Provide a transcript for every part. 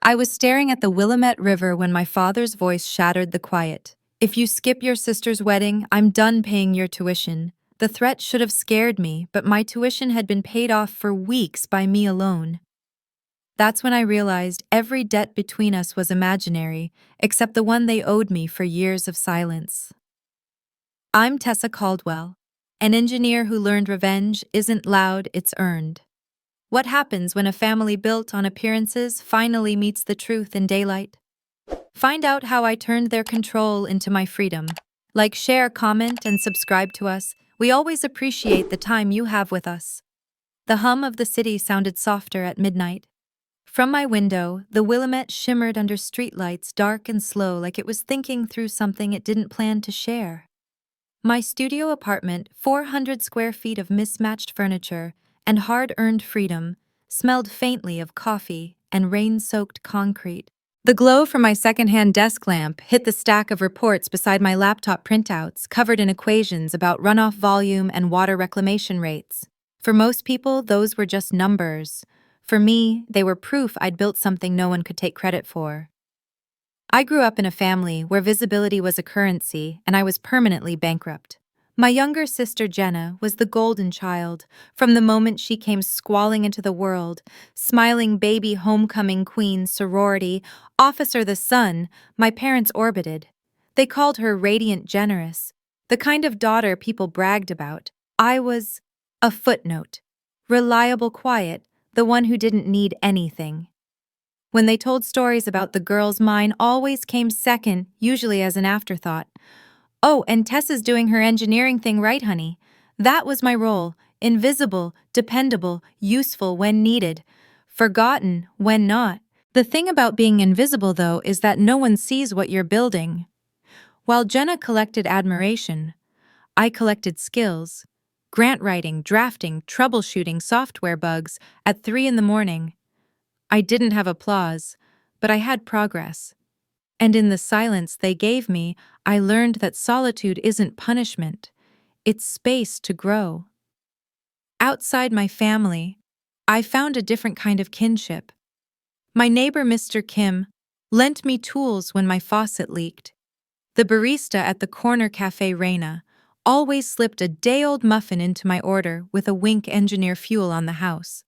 I was staring at the Willamette River when my father's voice shattered the quiet. If you skip your sister's wedding, I'm done paying your tuition. The threat should have scared me, but my tuition had been paid off for weeks by me alone. That's when I realized every debt between us was imaginary, except the one they owed me for years of silence. I'm Tessa Caldwell, an engineer who learned revenge isn't loud, it's earned. What happens when a family built on appearances finally meets the truth in daylight? Find out how I turned their control into my freedom. Like, share, comment, and subscribe to us. We always appreciate the time you have with us. The hum of the city sounded softer at midnight. From my window, the Willamette shimmered under streetlights, dark and slow, like it was thinking through something it didn't plan to share. My studio apartment, 400 square feet of mismatched furniture and hard-earned freedom, smelled faintly of coffee and rain-soaked concrete. The glow from my secondhand desk lamp hit the stack of reports beside my laptop printouts covered in equations about runoff volume and water reclamation rates. For most people, those were just numbers. For me, they were proof I'd built something no one could take credit for. I grew up in a family where visibility was a currency and I was permanently bankrupt. My younger sister Jenna was the golden child from the moment she came squalling into the world, smiling baby homecoming queen sorority, officer the sun, my parents orbited. They called her radiant generous, the kind of daughter people bragged about. I was a footnote, reliable quiet, the one who didn't need anything. When they told stories about the girls, mine always came second, usually as an afterthought. Oh, and Tessa's doing her engineering thing right, honey. That was my role, invisible, dependable, useful when needed, forgotten when not. The thing about being invisible, though, is that no one sees what you're building. While Jenna collected admiration, I collected skills. Grant writing, drafting, troubleshooting software bugs at 3 in the morning. I didn't have applause, but I had progress. And in the silence they gave me, I learned that solitude isn't punishment. It's space to grow. Outside my family, I found a different kind of kinship. My neighbor, Mr. Kim, lent me tools when my faucet leaked. The barista at the corner cafe Reina always slipped a day-old muffin into my order with a wink, engineer fuel on the house.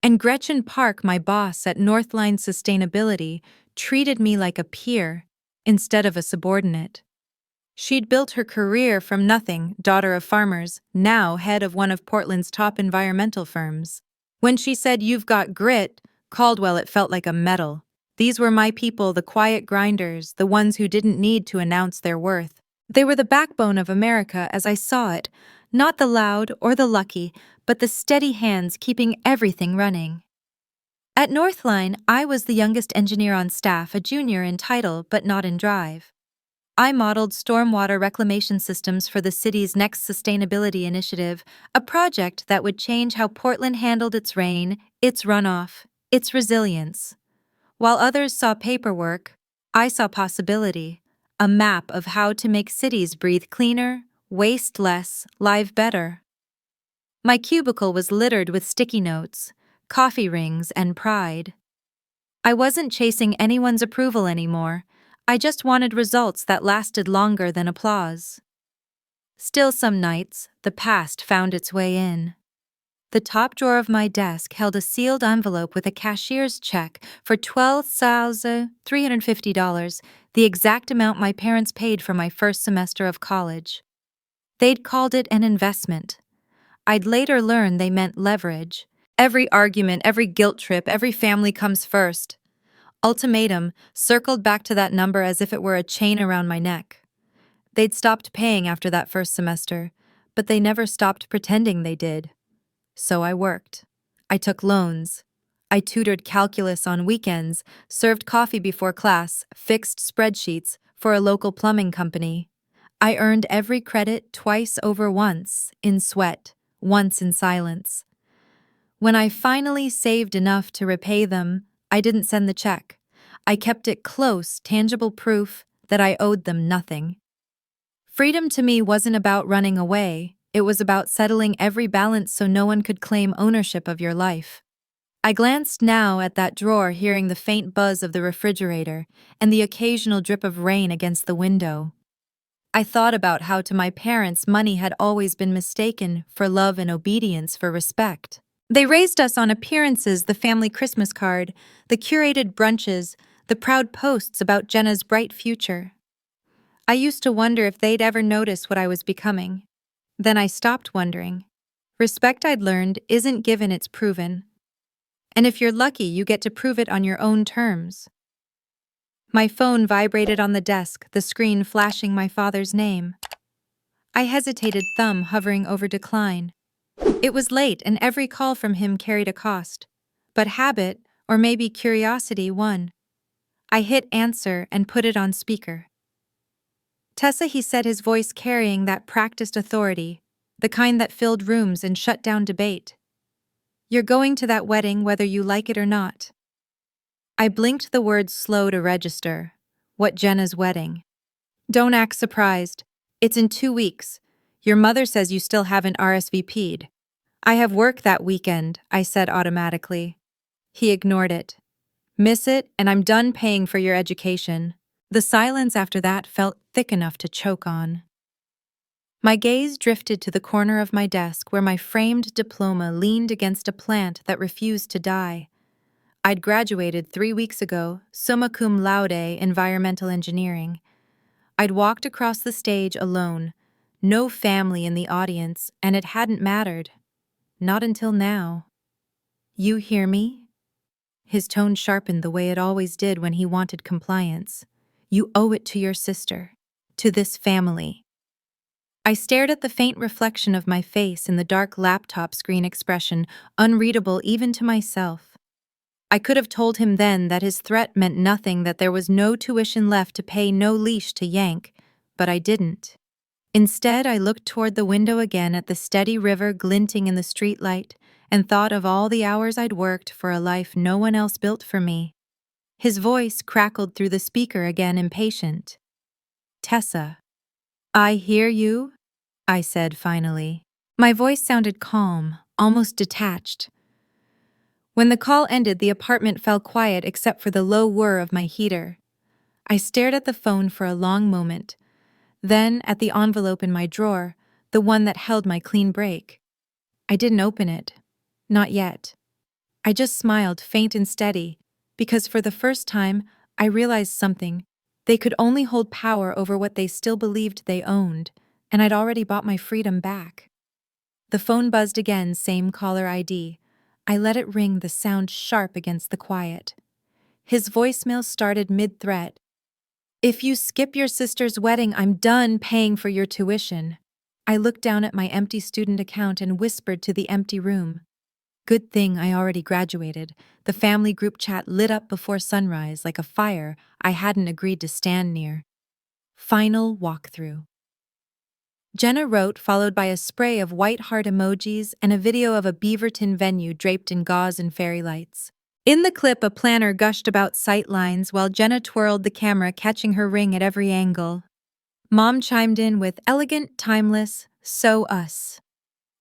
And Gretchen Park, my boss at Northline Sustainability, treated me like a peer instead of a subordinate. She'd built her career from nothing, daughter of farmers, now head of one of Portland's top environmental firms. When she said, "You've got grit," Caldwell, it felt like a medal. These were my people, the quiet grinders, the ones who didn't need to announce their worth. They were the backbone of America as I saw it, not the loud or the lucky, but the steady hands keeping everything running. At Northline, I was the youngest engineer on staff, a junior in title but not in drive. I modeled stormwater reclamation systems for the city's next sustainability initiative, a project that would change how Portland handled its rain, its runoff, its resilience. While others saw paperwork, I saw possibility, a map of how to make cities breathe cleaner, waste less, live better. My cubicle was littered with sticky notes, coffee rings, and pride. I wasn't chasing anyone's approval anymore. I just wanted results that lasted longer than applause. Still, some nights, the past found its way in. The top drawer of my desk held a sealed envelope with a cashier's check for $12,350, the exact amount my parents paid for my first semester of college. They'd called it an investment. I'd later learn they meant leverage. Every argument, every guilt trip, every family comes first. Ultimatum circled back to that number as if it were a chain around my neck. They'd stopped paying after that first semester, but they never stopped pretending they did. So I worked. I took loans. I tutored calculus on weekends, served coffee before class, fixed spreadsheets for a local plumbing company. I earned every credit twice over once, in sweat, once in silence. When I finally saved enough to repay them, I didn't send the check. I kept it close, tangible proof that I owed them nothing. Freedom to me wasn't about running away. It was about settling every balance so no one could claim ownership of your life. I glanced now at that drawer, hearing the faint buzz of the refrigerator and the occasional drip of rain against the window. I thought about how to my parents money had always been mistaken for love and obedience for respect. They raised us on appearances, the family Christmas card, the curated brunches, the proud posts about Jenna's bright future. I used to wonder if they'd ever notice what I was becoming. Then I stopped wondering. Respect, I'd learned, isn't given, it's proven. And if you're lucky, you get to prove it on your own terms. My phone vibrated on the desk, the screen flashing my father's name. I hesitated, thumb hovering over decline. It was late, and every call from him carried a cost. But habit, or maybe curiosity, won. I hit answer and put it on speaker. Tessa, he said, his voice carrying that practiced authority, the kind that filled rooms and shut down debate. You're going to that wedding whether you like it or not. I blinked, the words slow to register. What, Jenna's wedding? Don't act surprised. It's in 2 weeks. Your mother says you still haven't RSVP'd. I have work that weekend, I said automatically. He ignored it. Miss it, and I'm done paying for your education. The silence after that felt thick enough to choke on. My gaze drifted to the corner of my desk where my framed diploma leaned against a plant that refused to die. I'd graduated 3 weeks ago, summa cum laude, environmental engineering. I'd walked across the stage alone, no family in the audience, and it hadn't mattered. Not until now. You hear me? His tone sharpened the way it always did when he wanted compliance. You owe it to your sister, to this family. I stared at the faint reflection of my face in the dark laptop screen, expression unreadable even to myself. I could have told him then that his threat meant nothing, that there was no tuition left to pay, no leash to yank, but I didn't. Instead, I looked toward the window again at the steady river glinting in the streetlight and thought of all the hours I'd worked for a life no one else built for me. His voice crackled through the speaker again, impatient. Tessa. I hear you, I said finally. My voice sounded calm, almost detached. When the call ended, the apartment fell quiet except for the low whir of my heater. I stared at the phone for a long moment, then at the envelope in my drawer, the one that held my clean break. I didn't open it. Not yet. I just smiled, faint and steady, because for the first time, I realized something. They could only hold power over what they still believed they owned, and I'd already bought my freedom back. The phone buzzed again, same caller ID. I let it ring, the sound sharp against the quiet. His voicemail started mid-threat. If you skip your sister's wedding, I'm done paying for your tuition. I looked down at my empty student account and whispered to the empty room. Good thing I already graduated. The family group chat lit up before sunrise like a fire I hadn't agreed to stand near. Final walkthrough. Jenna wrote, followed by a spray of white heart emojis and a video of a Beaverton venue draped in gauze and fairy lights. In the clip, a planner gushed about sight lines while Jenna twirled the camera, catching her ring at every angle. Mom chimed in with elegant, timeless, so us.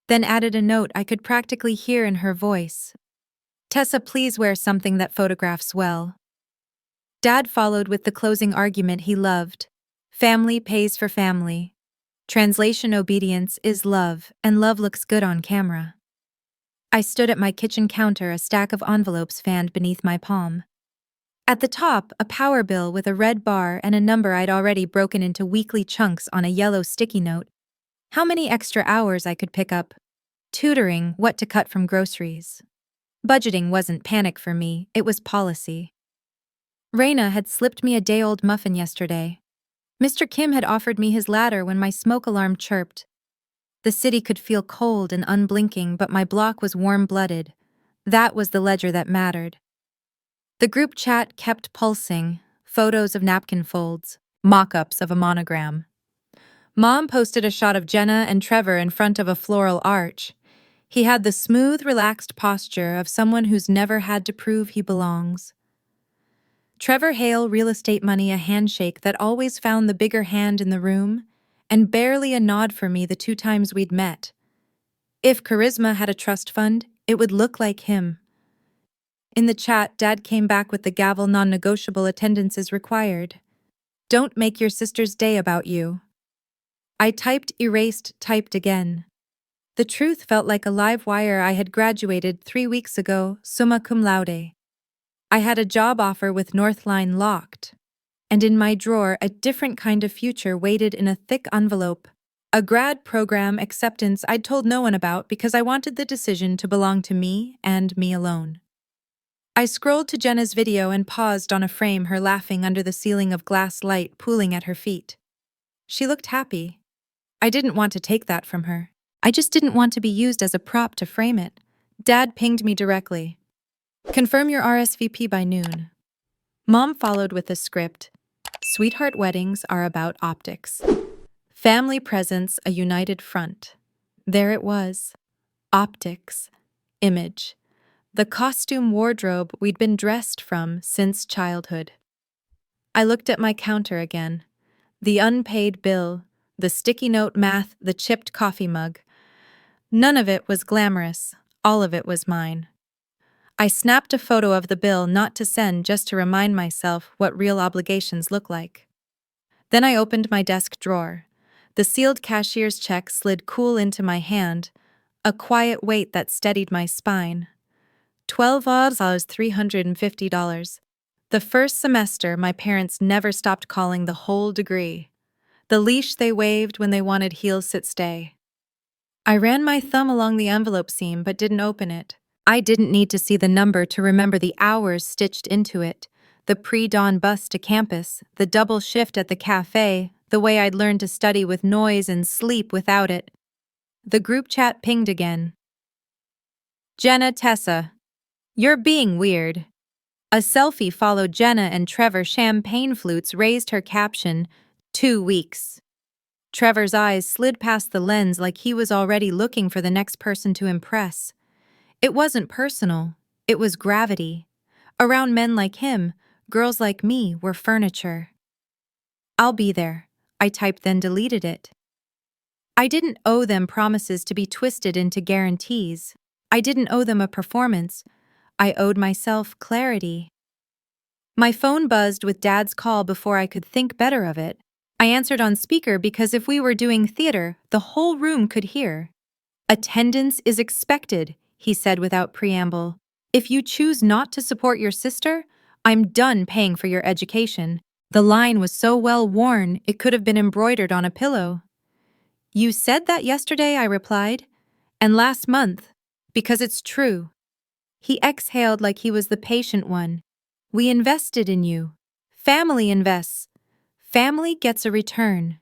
Then added a note I could practically hear in her voice. Tessa, please wear something that photographs well. Dad followed with the closing argument he loved. Family pays for family. Translation: obedience is love, and love looks good on camera. I stood at my kitchen counter, a stack of envelopes fanned beneath my palm. At the top, a power bill with a red bar and a number I'd already broken into weekly chunks on a yellow sticky note. How many extra hours I could pick up. Tutoring, what to cut from groceries. Budgeting wasn't panic for me, it was policy. Raina had slipped me a day-old muffin yesterday. Mr. Kim had offered me his ladder when my smoke alarm chirped. The city could feel cold and unblinking, but my block was warm-blooded. That was the ledger that mattered. The group chat kept pulsing, photos of napkin folds, mock-ups of a monogram. Mom posted a shot of Jenna and Trevor in front of a floral arch. He had the smooth, relaxed posture of someone who's never had to prove he belongs. Trevor Hale, real estate money, a handshake that always found the bigger hand in the room, and barely a nod for me the 2 times we'd met. If charisma had a trust fund, it would look like him. In the chat, Dad came back with the gavel non-negotiable attendance is required. Don't make your sister's day about you. I typed, erased, typed again. The truth felt like a live wire. I had graduated 3 weeks ago, summa cum laude. I had a job offer with Northline locked. And in my drawer, a different kind of future waited in a thick envelope. A grad program acceptance I'd told no one about because I wanted the decision to belong to me and me alone. I scrolled to Jenna's video and paused on a frame, her laughing under the ceiling of glass light pooling at her feet. She looked happy. I didn't want to take that from her. I just didn't want to be used as a prop to frame it. Dad pinged me directly. Confirm your RSVP by noon. Mom followed with a script. Sweetheart weddings are about optics. Family presents a united front. There it was. Optics. Image. The costume wardrobe we'd been dressed from since childhood. I looked at my counter again. The unpaid bill, the sticky note math, the chipped coffee mug. None of it was glamorous. All of it was mine. I snapped a photo of the bill, not to send, just to remind myself what real obligations look like. Then I opened my desk drawer. The sealed cashier's check slid cool into my hand, a quiet weight that steadied my spine. 12 odds, I was $350. The first semester, my parents never stopped calling the whole degree. The leash they waved when they wanted heel sit stay. I ran my thumb along the envelope seam but didn't open it. I didn't need to see the number to remember the hours stitched into it. The pre-dawn bus to campus, the double shift at the cafe, the way I'd learned to study with noise and sleep without it. The group chat pinged again. Jenna, Tessa. You're being weird. A selfie followed Jenna and Trevor. Champagne flutes raised her caption, 2 weeks. Trevor's eyes slid past the lens like he was already looking for the next person to impress. It wasn't personal, it was gravity. Around men like him, girls like me were furniture. I'll be there, I typed, then deleted it. I didn't owe them promises to be twisted into guarantees. I didn't owe them a performance. I owed myself clarity. My phone buzzed with Dad's call before I could think better of it. I answered on speaker because if we were doing theater, the whole room could hear. Attendance is expected, he said without preamble. If you choose not to support your sister, I'm done paying for your education. The line was so well worn, it could have been embroidered on a pillow. You said that yesterday, I replied. And last month, because it's true. He exhaled like he was the patient one. We invested in you. Family invests. Family gets a return.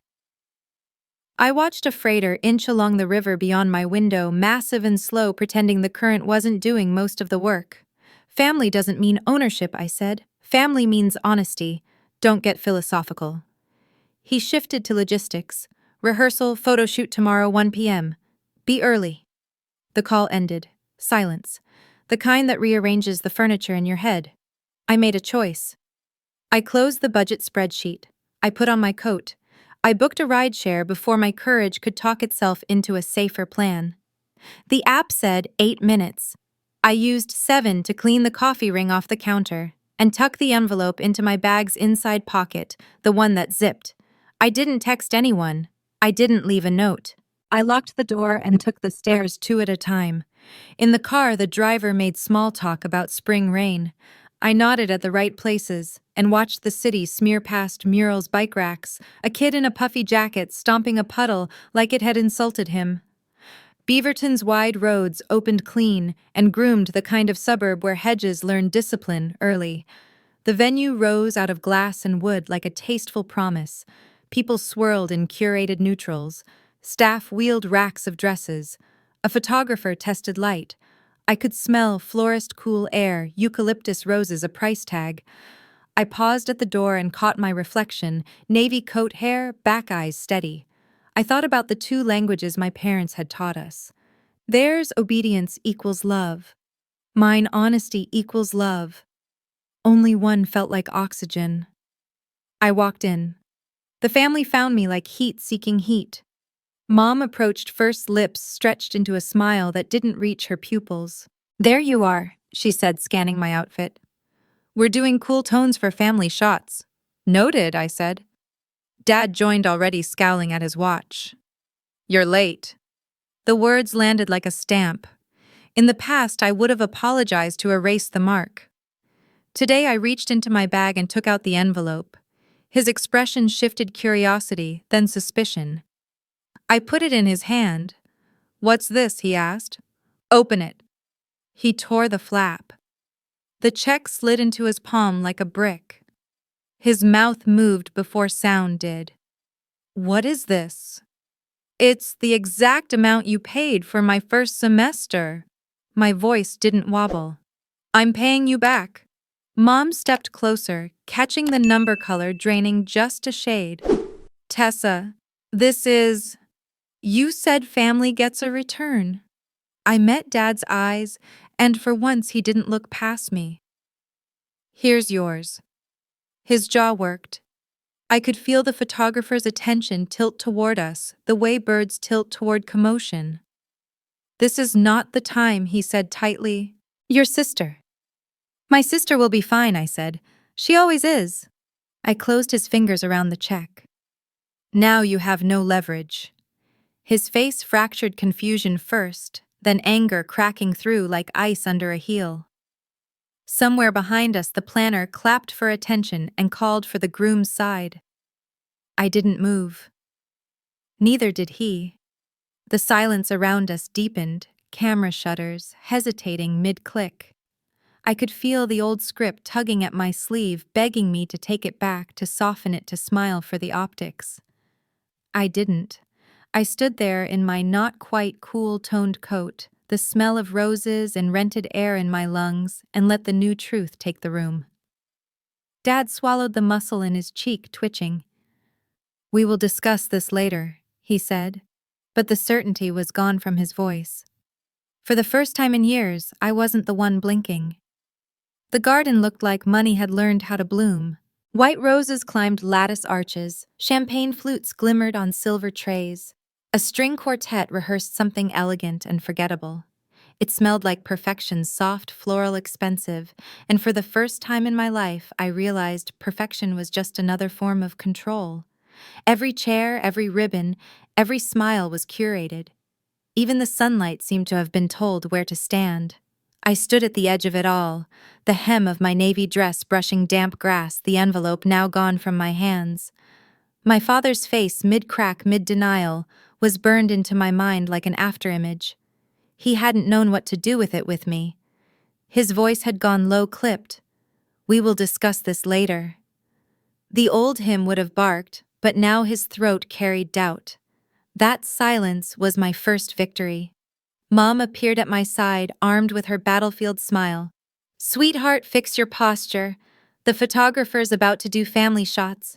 I watched a freighter inch along the river beyond my window, massive and slow, pretending the current wasn't doing most of the work. Family doesn't mean ownership, I said. Family means honesty. Don't get philosophical. He shifted to logistics. Rehearsal, photo shoot tomorrow, 1 p.m. Be early. The call ended. Silence. The kind that rearranges the furniture in your head. I made a choice. I closed the budget spreadsheet. I put on my coat. I booked a rideshare before my courage could talk itself into a safer plan. The app said 8 minutes. I used 7 to clean the coffee ring off the counter and tuck the envelope into my bag's inside pocket, the one that zipped. I didn't text anyone. I didn't leave a note. I locked the door and took the stairs 2 at a time. In the car, the driver made small talk about spring rain. I nodded at the right places and watched the city smear past murals, bike racks, a kid in a puffy jacket stomping a puddle like it had insulted him. Beaverton's wide roads opened clean and groomed, the kind of suburb where hedges learn discipline early. The venue rose out of glass and wood like a tasteful promise. People swirled in curated neutrals. Staff wheeled racks of dresses. A photographer tested light. I could smell florist cool air, eucalyptus roses, a price tag. I paused at the door and caught my reflection, navy coat hair, back eyes steady. I thought about the 2 languages my parents had taught us. Theirs, obedience equals love. Mine, honesty equals love. Only one felt like oxygen. I walked in. The family found me like heat seeking heat. Mom approached first, lips stretched into a smile that didn't reach her pupils. There you are, she said, scanning my outfit. We're doing cool tones for family shots. Noted, I said. Dad joined, already scowling at his watch. You're late. The words landed like a stamp. In the past, I would have apologized to erase the mark. Today, I reached into my bag and took out the envelope. His expression shifted curiosity, then suspicion. I put it in his hand. What's this? He asked. Open it. He tore the flap. The check slid into his palm like a brick. His mouth moved before sound did. What is this? It's the exact amount you paid for my first semester. My voice didn't wobble. I'm paying you back. Mom stepped closer, catching the number color draining just a shade. Tessa, this is... You said family gets a return. I met Dad's eyes, and for once he didn't look past me. Here's yours. His jaw worked. I could feel the photographer's attention tilt toward us, the way birds tilt toward commotion. This is not the time, he said tightly. Your sister. My sister will be fine, I said. She always is. I closed his fingers around the check. Now you have no leverage. His face fractured confusion first, then anger cracking through like ice under a heel. Somewhere behind us, the planner clapped for attention and called for the groom's side. I didn't move. Neither did he. The silence around us deepened, camera shutters hesitating mid-click. I could feel the old script tugging at my sleeve, begging me to take it back, to soften it, to smile for the optics. I didn't. I stood there in my not quite cool toned coat, the smell of roses and rented air in my lungs, and let the new truth take the room. Dad swallowed the muscle in his cheek, twitching. We will discuss this later, he said, but the certainty was gone from his voice. For the first time in years, I wasn't the one blinking. The garden looked like money had learned how to bloom. White roses climbed lattice arches, champagne flutes glimmered on silver trays. A string quartet rehearsed something elegant and forgettable. It smelled like perfection, soft, floral, expensive, and for the first time in my life, I realized perfection was just another form of control. Every chair, every ribbon, every smile was curated. Even the sunlight seemed to have been told where to stand. I stood at the edge of it all, the hem of my navy dress brushing damp grass, the envelope now gone from my hands. My father's face, mid-crack, mid-denial, was burned into my mind like an afterimage. He hadn't known what to do with it with me. His voice had gone low-clipped. We will discuss this later. The old him would have barked, but now his throat carried doubt. That silence was my first victory. Mom appeared at my side, armed with her battlefield smile. Sweetheart, fix your posture. The photographer's about to do family shots.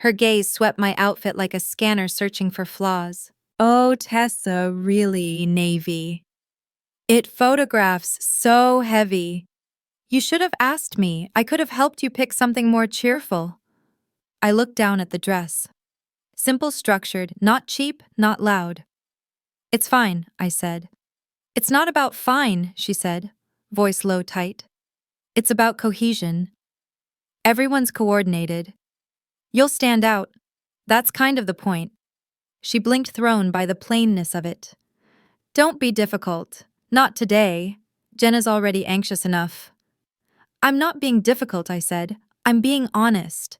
Her gaze swept my outfit like a scanner searching for flaws. Oh, Tessa, really, navy. It photographs so heavy. You should have asked me. I could have helped you pick something more cheerful. I looked down at the dress. Simple, structured, not cheap, not loud. It's fine, I said. It's not about fine, she said, voice low, tight. It's about cohesion. Everyone's coordinated. You'll stand out. That's kind of the point. She blinked, thrown by the plainness of it. Don't be difficult. Not today. Jenna's already anxious enough. I'm not being difficult, I said. I'm being honest.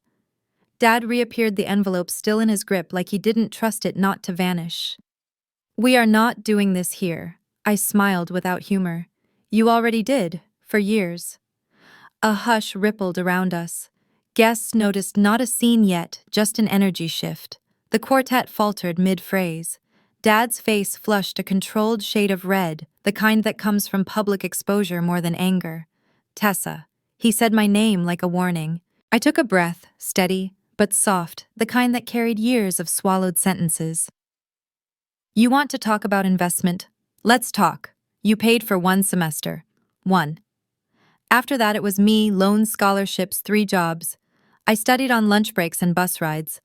Dad reappeared, the envelope still in his grip, like he didn't trust it not to vanish. We are not doing this here. I smiled without humor. You already did, for years. A hush rippled around us. Guests noticed not a scene yet, just an energy shift. The quartet faltered mid-phrase. Dad's face flushed a controlled shade of red, the kind that comes from public exposure more than anger. Tessa. He said my name like a warning. I took a breath, steady, but soft, the kind that carried years of swallowed sentences. You want to talk about investment? Let's talk. You paid for 1 semester. 1. After that, it was me, loan scholarships, 3 jobs. I studied on lunch breaks and bus rides.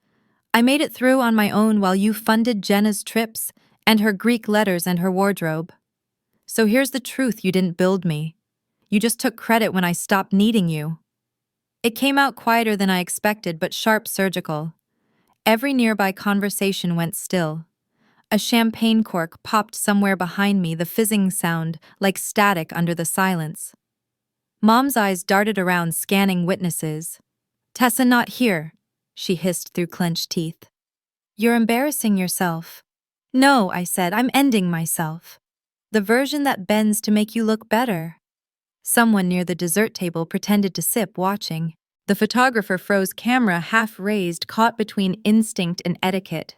I made it through on my own while you funded Jenna's trips and her Greek letters and her wardrobe. So here's the truth: you didn't build me. You just took credit when I stopped needing you." It came out quieter than I expected, but sharp, surgical. Every nearby conversation went still. A champagne cork popped somewhere behind me, the fizzing sound like static under the silence. Mom's eyes darted around, scanning witnesses. "Tessa, not here," she hissed through clenched teeth. "You're embarrassing yourself." "No," I said, "I'm ending myself. The version that bends to make you look better." Someone near the dessert table pretended to sip, watching. The photographer froze, camera half raised, caught between instinct and etiquette.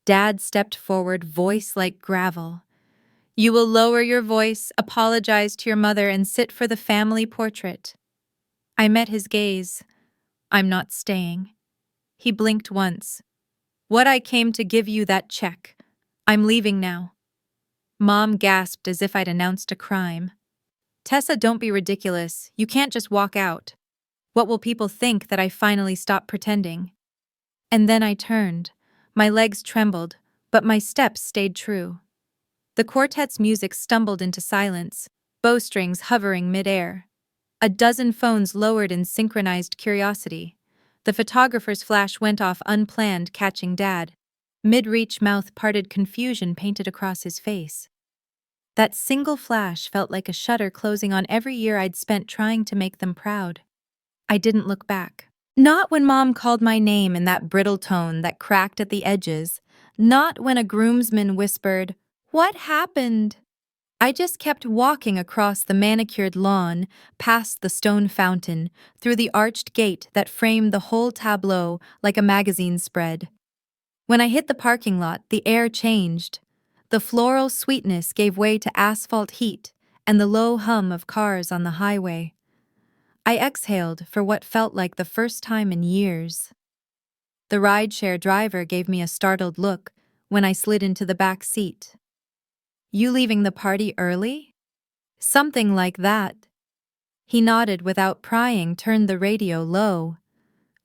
Dad stepped forward, voice like gravel. "You will lower your voice, apologize to your mother, and sit for the family portrait." I met his gaze. "I'm not staying." He blinked once. "What, I came to give you that check. I'm leaving now." Mom gasped as if I'd announced a crime. "Tessa, don't be ridiculous. You can't just walk out. What will people think that I finally stopped pretending?" And then I turned. My legs trembled, but my steps stayed true. The quartet's music stumbled into silence, bowstrings hovering midair. A dozen phones lowered in synchronized curiosity. The photographer's flash went off unplanned, catching Dad. Mid-reach, mouth parted, confusion painted across his face. That single flash felt like a shutter closing on every year I'd spent trying to make them proud. I didn't look back. Not when Mom called my name in that brittle tone that cracked at the edges. Not when a groomsman whispered, "What happened?" I just kept walking across the manicured lawn, past the stone fountain, through the arched gate that framed the whole tableau like a magazine spread. When I hit the parking lot, the air changed. The floral sweetness gave way to asphalt heat and the low hum of cars on the highway. I exhaled for what felt like the first time in years. The rideshare driver gave me a startled look when I slid into the back seat. "You leaving the party early?" "Something like that." He nodded without prying, turned the radio low.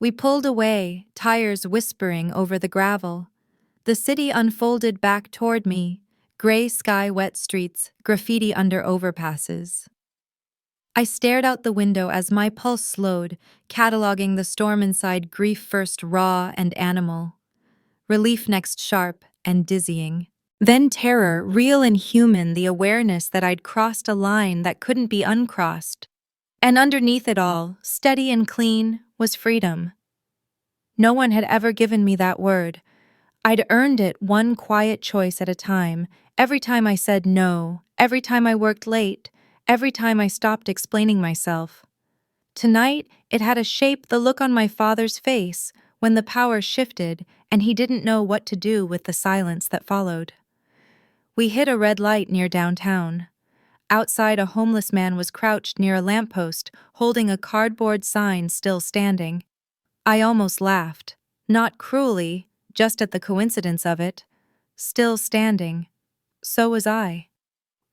We pulled away, tires whispering over the gravel. The city unfolded back toward me, gray sky, wet streets, graffiti under overpasses. I stared out the window as my pulse slowed, cataloging the storm inside, grief first, raw and animal. Relief next, sharp and dizzying. Then terror, real and human, the awareness that I'd crossed a line that couldn't be uncrossed. And underneath it all, steady and clean, was freedom. No one had ever given me that word. I'd earned it one quiet choice at a time, every time I said no, every time I worked late, every time I stopped explaining myself. Tonight, it had a shape, the look on my father's face when the power shifted and he didn't know what to do with the silence that followed. We hit a red light near downtown. Outside, a homeless man was crouched near a lamppost, holding a cardboard sign still standing. I almost laughed, not cruelly, just at the coincidence of it. Still standing. So was I.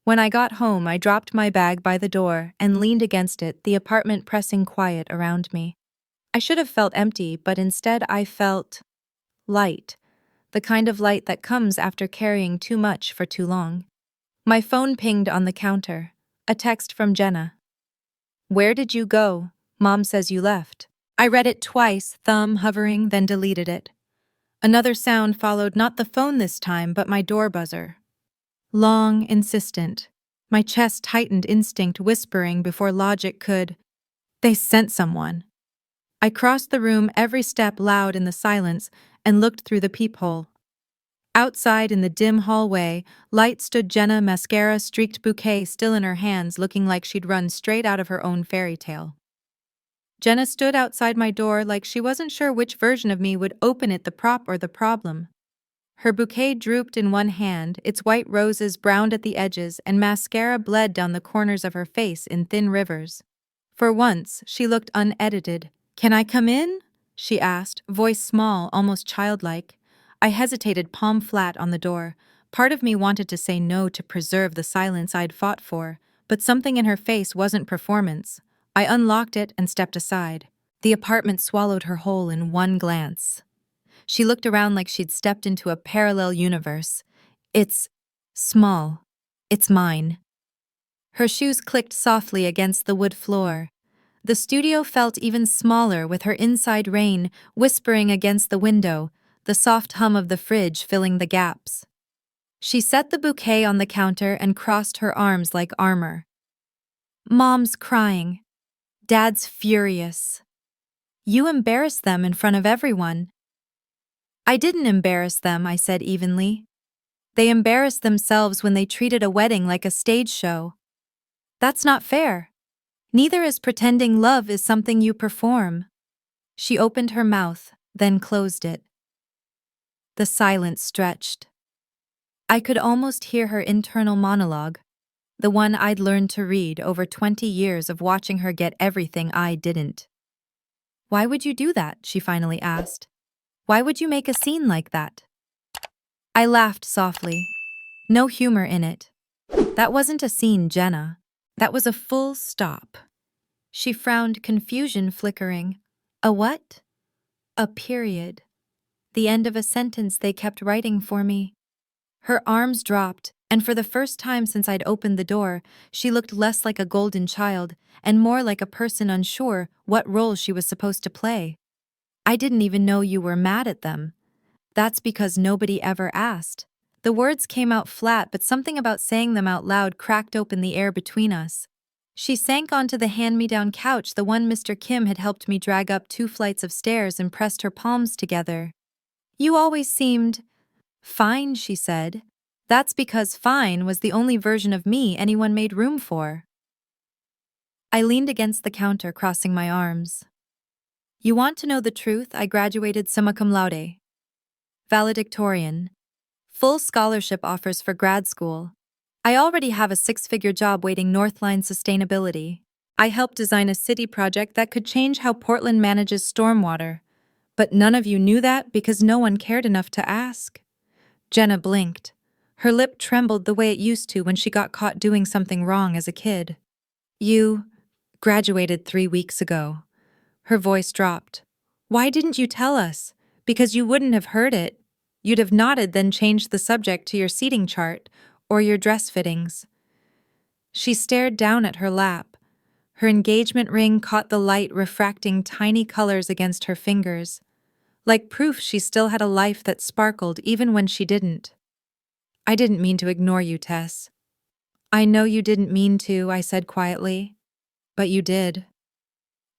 When I got home, I dropped my bag by the door and leaned against it, the apartment pressing quiet around me. I should have felt empty, but instead I felt light, the kind of light that comes after carrying too much for too long. My phone pinged on the counter, a text from Jenna. "Where did you go? Mom says you left." I read it twice, thumb hovering, then deleted it. Another sound followed, not the phone this time, but my door buzzer. Long, insistent. My chest tightened, instinct whispering before logic could. They sent someone. I crossed the room, every step loud in the silence, and looked through the peephole. Outside in the dim hallway, light stood Jenna, mascara-streaked bouquet still in her hands, looking like she'd run straight out of her own fairy tale. Jenna stood outside my door like she wasn't sure which version of me would open it, the prop or the problem. Her bouquet drooped in one hand, its white roses browned at the edges, and mascara bled down the corners of her face in thin rivers. For once, she looked unedited. "Can I come in?" she asked, voice small, almost childlike. I hesitated, palm flat on the door. Part of me wanted to say no to preserve the silence I'd fought for, but something in her face wasn't performance. I unlocked it and stepped aside. The apartment swallowed her whole in one glance. She looked around like she'd stepped into a parallel universe. "It's small. It's mine." Her shoes clicked softly against the wood floor. The studio felt even smaller with her inside rain whispering against the window, the soft hum of the fridge filling the gaps. She set the bouquet on the counter and crossed her arms like armor. Mom's crying. Dad's furious. You embarrassed them in front of everyone. I didn't embarrass them, I said evenly. They embarrassed themselves when they treated a wedding like a stage show. That's not fair. Neither is pretending love is something you perform. She opened her mouth, then closed it. The silence stretched. I could almost hear her internal monologue, the one I'd learned to read over 20 years of watching her get everything I didn't. Why would you do that? She finally asked. Why would you make a scene like that? I laughed softly. No humor in it. That wasn't a scene, Jenna. That was a full stop. She frowned, confusion flickering. A what? A period. The end of a sentence they kept writing for me. Her arms dropped, and for the first time since I'd opened the door, she looked less like a golden child and more like a person unsure what role she was supposed to play. I didn't even know you were mad at them. That's because nobody ever asked. The words came out flat, but something about saying them out loud cracked open the air between us. She sank onto the hand-me-down couch, the one Mr. Kim had helped me drag up 2 flights of stairs, and pressed her palms together. You always seemed fine, she said. That's because fine was the only version of me anyone made room for. I leaned against the counter, crossing my arms. You want to know the truth? I graduated summa cum laude. Valedictorian. Full scholarship offers for grad school. I already have a 6-figure job waiting Northline Sustainability. I helped design a city project that could change how Portland manages stormwater. But none of you knew that because no one cared enough to ask. Jenna blinked. Her lip trembled the way it used to when she got caught doing something wrong as a kid. You graduated 3 weeks ago. Her voice dropped. Why didn't you tell us? Because you wouldn't have heard it. You'd have nodded, then changed the subject to your seating chart or your dress fittings. She stared down at her lap. Her engagement ring caught the light, refracting tiny colors against her fingers, like proof she still had a life that sparkled even when she didn't. I didn't mean to ignore you, Tess. I know you didn't mean to, I said quietly. But you did.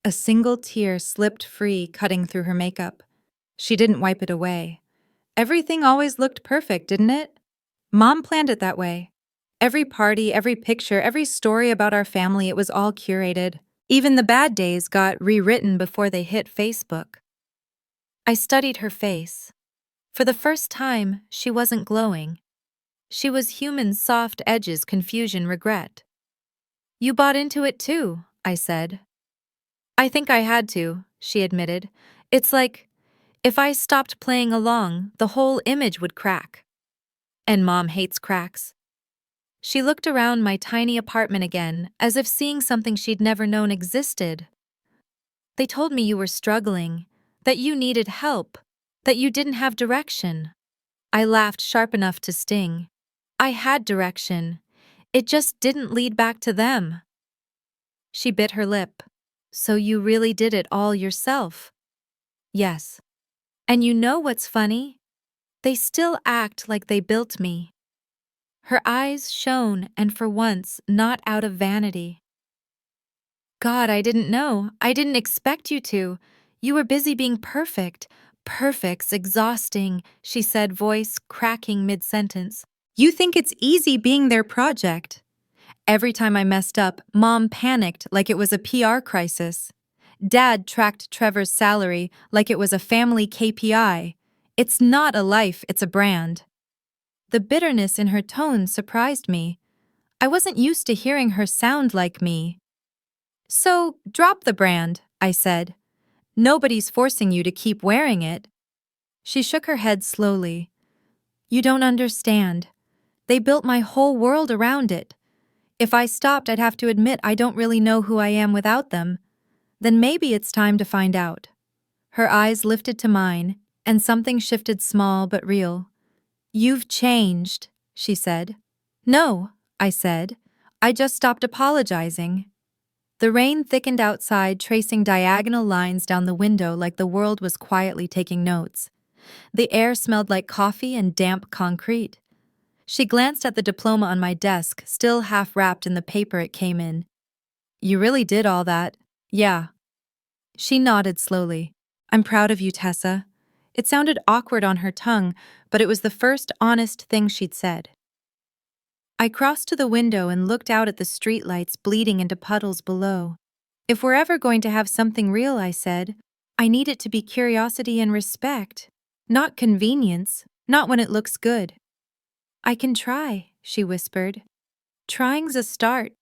A single tear slipped free, cutting through her makeup. She didn't wipe it away. Everything always looked perfect, didn't it? Mom planned it that way. Every party, every picture, every story about our family, it was all curated. Even the bad days got rewritten before they hit Facebook. I studied her face. For the first time, she wasn't glowing. She was human, soft edges, confusion, regret. You bought into it too, I said. I think I had to, she admitted. It's like, if I stopped playing along, the whole image would crack. And Mom hates cracks. She looked around my tiny apartment again, as if seeing something she'd never known existed. They told me you were struggling, that you needed help, that you didn't have direction. I laughed, sharp enough to sting. I had direction. It just didn't lead back to them. She bit her lip. So you really did it all yourself? Yes. And you know what's funny? They still act like they built me. Her eyes shone, and for once, not out of vanity. God, I didn't know. I didn't expect you to. You were busy being perfect. Perfect's exhausting, she said, voice cracking mid-sentence. You think it's easy being their project. Every time I messed up, Mom panicked like it was a PR crisis. Dad tracked Trevor's salary like it was a family KPI. It's not a life, it's a brand. The bitterness in her tone surprised me. I wasn't used to hearing her sound like me. So, drop the brand, I said. Nobody's forcing you to keep wearing it. She shook her head slowly. You don't understand. They built my whole world around it. If I stopped, I'd have to admit I don't really know who I am without them. Then maybe it's time to find out. Her eyes lifted to mine, and something shifted, small but real. You've changed, she said. No, I said. I just stopped apologizing. The rain thickened outside, tracing diagonal lines down the window like the world was quietly taking notes. The air smelled like coffee and damp concrete. She glanced at the diploma on my desk, still half wrapped in the paper it came in. You really did all that? Yeah. She nodded slowly. I'm proud of you, Tessa. It sounded awkward on her tongue, but it was the first honest thing she'd said. I crossed to the window and looked out at the streetlights bleeding into puddles below. If we're ever going to have something real, I said, I need it to be curiosity and respect, not convenience, not when it looks good. I can try, she whispered. Trying's a start.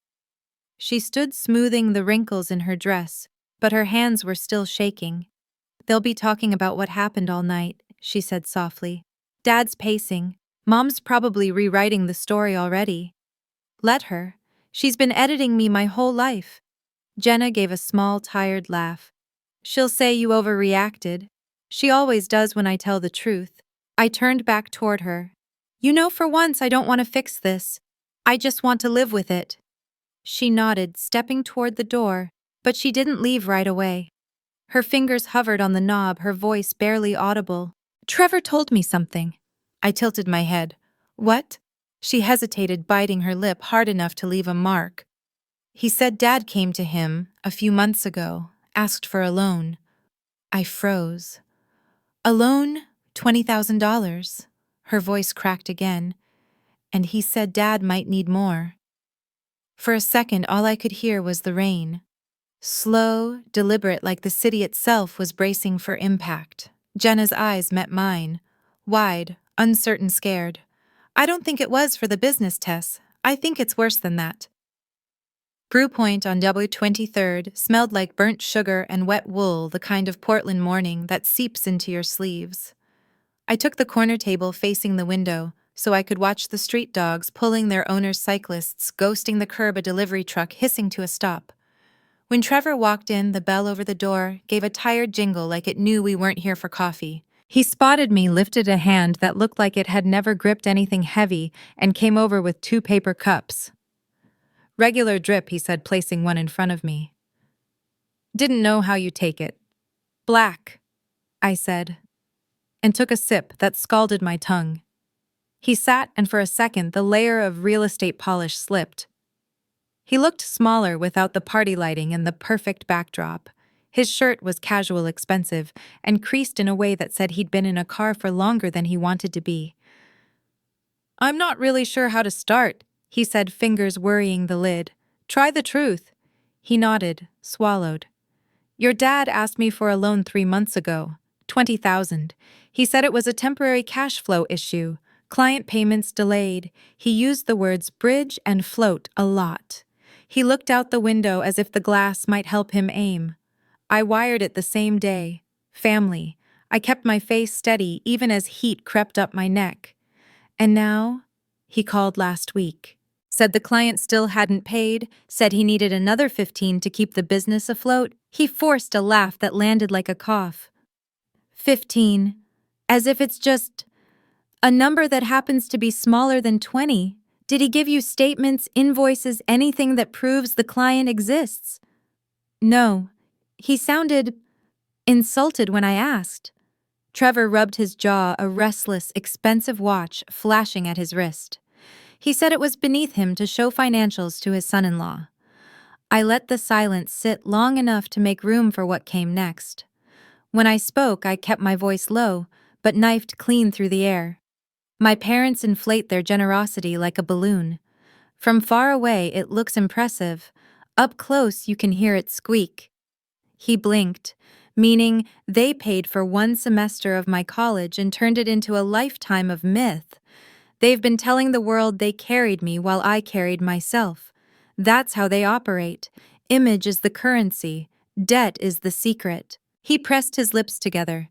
She stood smoothing the wrinkles in her dress, but her hands were still shaking. They'll be talking about what happened all night, she said softly. Dad's pacing. Mom's probably rewriting the story already. Let her. She's been editing me my whole life. Jenna gave a small, tired laugh. She'll say you overreacted. She always does when I tell the truth. I turned back toward her. You know, for once I don't want to fix this. I just want to live with it. She nodded, stepping toward the door, but she didn't leave right away. Her fingers hovered on the knob, her voice barely audible. Trevor told me something. I tilted my head. What? She hesitated, biting her lip hard enough to leave a mark. He said Dad came to him a few months ago, asked for a loan. I froze. A loan? $20,000. Her voice cracked again. And he said Dad might need more. For a second, all I could hear was the rain. Slow, deliberate, like the city itself was bracing for impact. Jenna's eyes met mine. Wide, uncertain, scared. I don't think it was for the business, Tess. I think it's worse than that. Brew Point on W23rd smelled like burnt sugar and wet wool, the kind of Portland morning that seeps into your sleeves. I took the corner table facing the window so I could watch the street dogs pulling their owners' cyclists, ghosting the curb, a delivery truck hissing to a stop. When Trevor walked in, the bell over the door gave a tired jingle like it knew we weren't here for coffee. He spotted me, lifted a hand that looked like it had never gripped anything heavy, and came over with 2 paper cups. Regular drip, he said, placing one in front of me. Didn't know how you take it. Black, I said, and took a sip that scalded my tongue. He sat, and for a second the layer of real estate polish slipped. He looked smaller without the party lighting and the perfect backdrop. His shirt was casual, expensive, and creased in a way that said he'd been in a car for longer than he wanted to be. I'm not really sure how to start, he said, fingers worrying the lid. Try the truth. He nodded, swallowed. Your dad asked me for a loan 3 months ago. $20,000. He said it was a temporary cash flow issue. Client payments delayed. He used the words bridge and float a lot. He looked out the window as if the glass might help him aim. I wired it the same day. Family. I kept my face steady even as heat crept up my neck. And now, he called last week. Said the client still hadn't paid, said he needed another 15 to keep the business afloat. He forced a laugh that landed like a cough. 15. As if it's just a number that happens to be smaller than 20. Did he give you statements, invoices, anything that proves the client exists? No. He sounded insulted when I asked. Trevor rubbed his jaw, a restless, expensive watch flashing at his wrist. He said it was beneath him to show financials to his son-in-law. I let the silence sit long enough to make room for what came next. When I spoke, I kept my voice low, but knifed clean through the air. My parents inflate their generosity like a balloon. From far away, it looks impressive. Up close, you can hear it squeak. He blinked, meaning they paid for 1 semester of my college and turned it into a lifetime of myth. They've been telling the world they carried me while I carried myself. That's how they operate. Image is the currency. Debt is the secret. He pressed his lips together.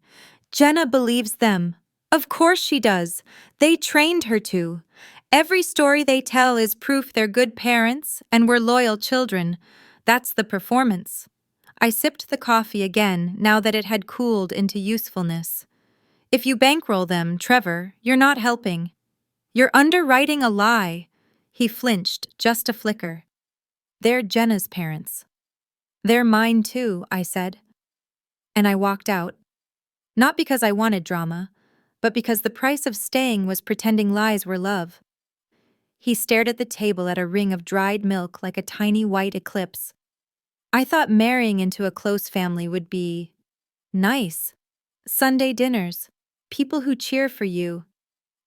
Jenna believes them. Of course she does. They trained her to. Every story they tell is proof they're good parents and we're loyal children. That's the performance. I sipped the coffee again, now that it had cooled into usefulness. If you bankroll them, Trevor, you're not helping. You're underwriting a lie. He flinched, just a flicker. They're Jenna's parents. They're mine too, I said. And I walked out. Not because I wanted drama, but because the price of staying was pretending lies were love. He stared at the table at a ring of dried milk like a tiny white eclipse. I thought marrying into a close family would be nice. Sunday dinners. People who cheer for you.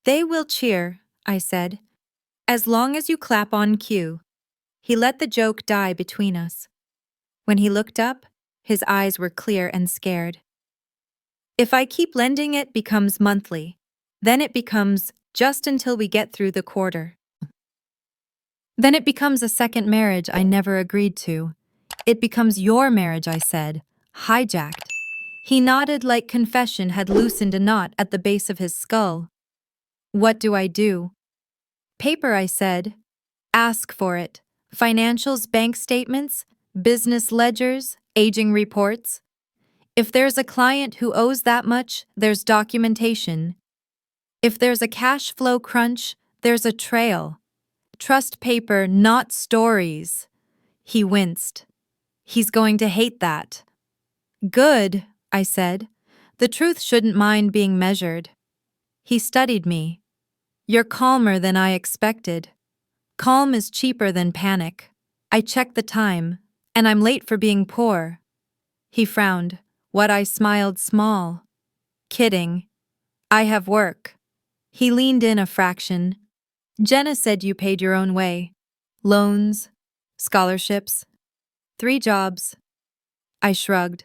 They will cheer, I said. As long as you clap on cue. He let the joke die between us. When he looked up, his eyes were clear and scared. If I keep lending, it becomes monthly. Then it becomes just until we get through the quarter. Then it becomes a second marriage I never agreed to. It becomes your marriage, I said, hijacked. He nodded like confession had loosened a knot at the base of his skull. What do I do? Paper, I said. Ask for it. Financials, bank statements, business ledgers, aging reports. If there's a client who owes that much, there's documentation. If there's a cash flow crunch, there's a trail. Trust paper, not stories. He winced. He's going to hate that. Good, I said. The truth shouldn't mind being measured. He studied me. You're calmer than I expected. Calm is cheaper than panic. I checked the time, and I'm late for being poor. He frowned. What I smiled small. Kidding. I have work. He leaned in a fraction. Jenna said you paid your own way. Loans, scholarships, 3 jobs. I shrugged.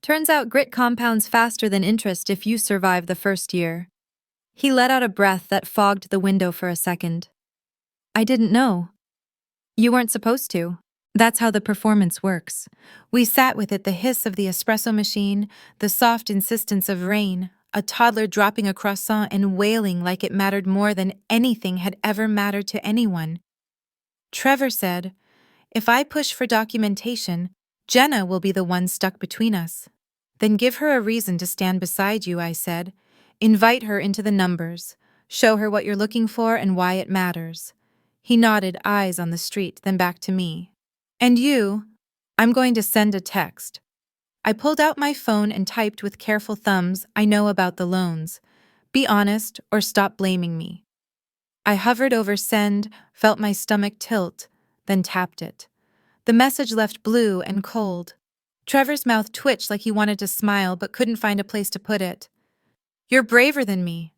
Turns out grit compounds faster than interest if you survive the first year. He let out a breath that fogged the window for a second. I didn't know. You weren't supposed to. That's how the performance works. We sat with it, the hiss of the espresso machine, the soft insistence of rain, a toddler dropping a croissant and wailing like it mattered more than anything had ever mattered to anyone. Trevor said, if I push for documentation, Jenna will be the one stuck between us. Then give her a reason to stand beside you, I said. Invite her into the numbers. Show her what you're looking for and why it matters. He nodded, eyes on the street, then back to me. And you? I'm going to send a text. I pulled out my phone and typed with careful thumbs, I know about the loans. Be honest or stop blaming me. I hovered over send, felt my stomach tilt, then tapped it. The message left blue and cold. Trevor's mouth twitched like he wanted to smile but couldn't find a place to put it. You're braver than me.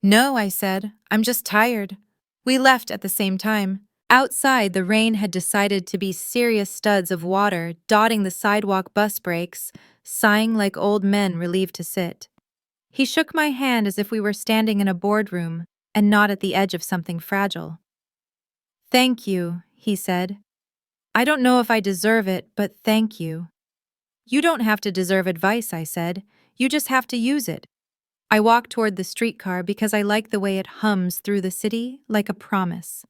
No, I said. I'm just tired. We left at the same time. Outside, the rain had decided to be serious studs of water dotting the sidewalk bus brakes, sighing like old men relieved to sit. He shook my hand as if we were standing in a boardroom and not at the edge of something fragile. Thank you, he said. I don't know if I deserve it, but thank you. You don't have to deserve advice, I said. You just have to use it. I walked toward the streetcar because I like the way it hums through the city like a promise.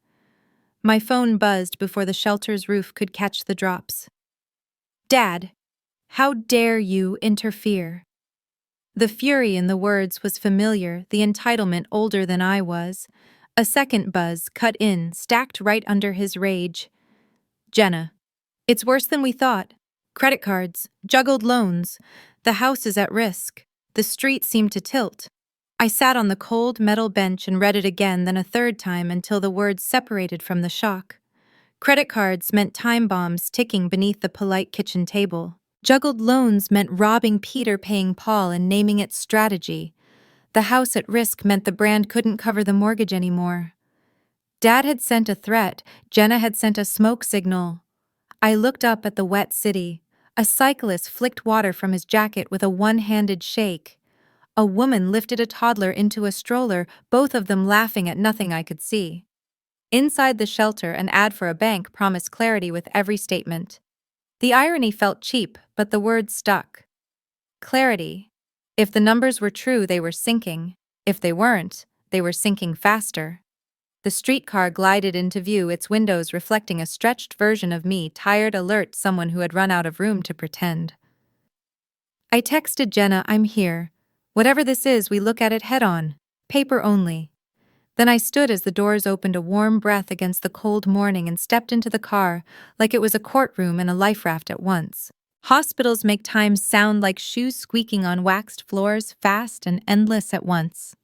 My phone buzzed before the shelter's roof could catch the drops. Dad, how dare you interfere? The fury in the words was familiar, the entitlement older than I was. A second buzz cut in, stacked right under his rage. Jenna, it's worse than we thought. Credit cards, juggled loans. The house is at risk. The street seemed to tilt. I sat on the cold metal bench and read it again, then a third time until the words separated from the shock. Credit cards meant time bombs ticking beneath the polite kitchen table. Juggled loans meant robbing Peter, paying Paul, and naming it strategy. The house at risk meant the brand couldn't cover the mortgage anymore. Dad had sent a threat. Jenna had sent a smoke signal. I looked up at the wet city. A cyclist flicked water from his jacket with a one-handed shake. A woman lifted a toddler into a stroller, both of them laughing at nothing I could see. Inside the shelter, an ad for a bank promised clarity with every statement. The irony felt cheap, but the words stuck. Clarity. If the numbers were true, they were sinking. If they weren't, they were sinking faster. The streetcar glided into view, its windows reflecting a stretched version of me, tired, alert, someone who had run out of room to pretend. I texted Jenna, I'm here. Whatever this is, we look at it head on. Paper only. Then I stood as the doors opened a warm breath against the cold morning and stepped into the car like it was a courtroom and a life raft at once. Hospitals make time sound like shoes squeaking on waxed floors, fast and endless at once.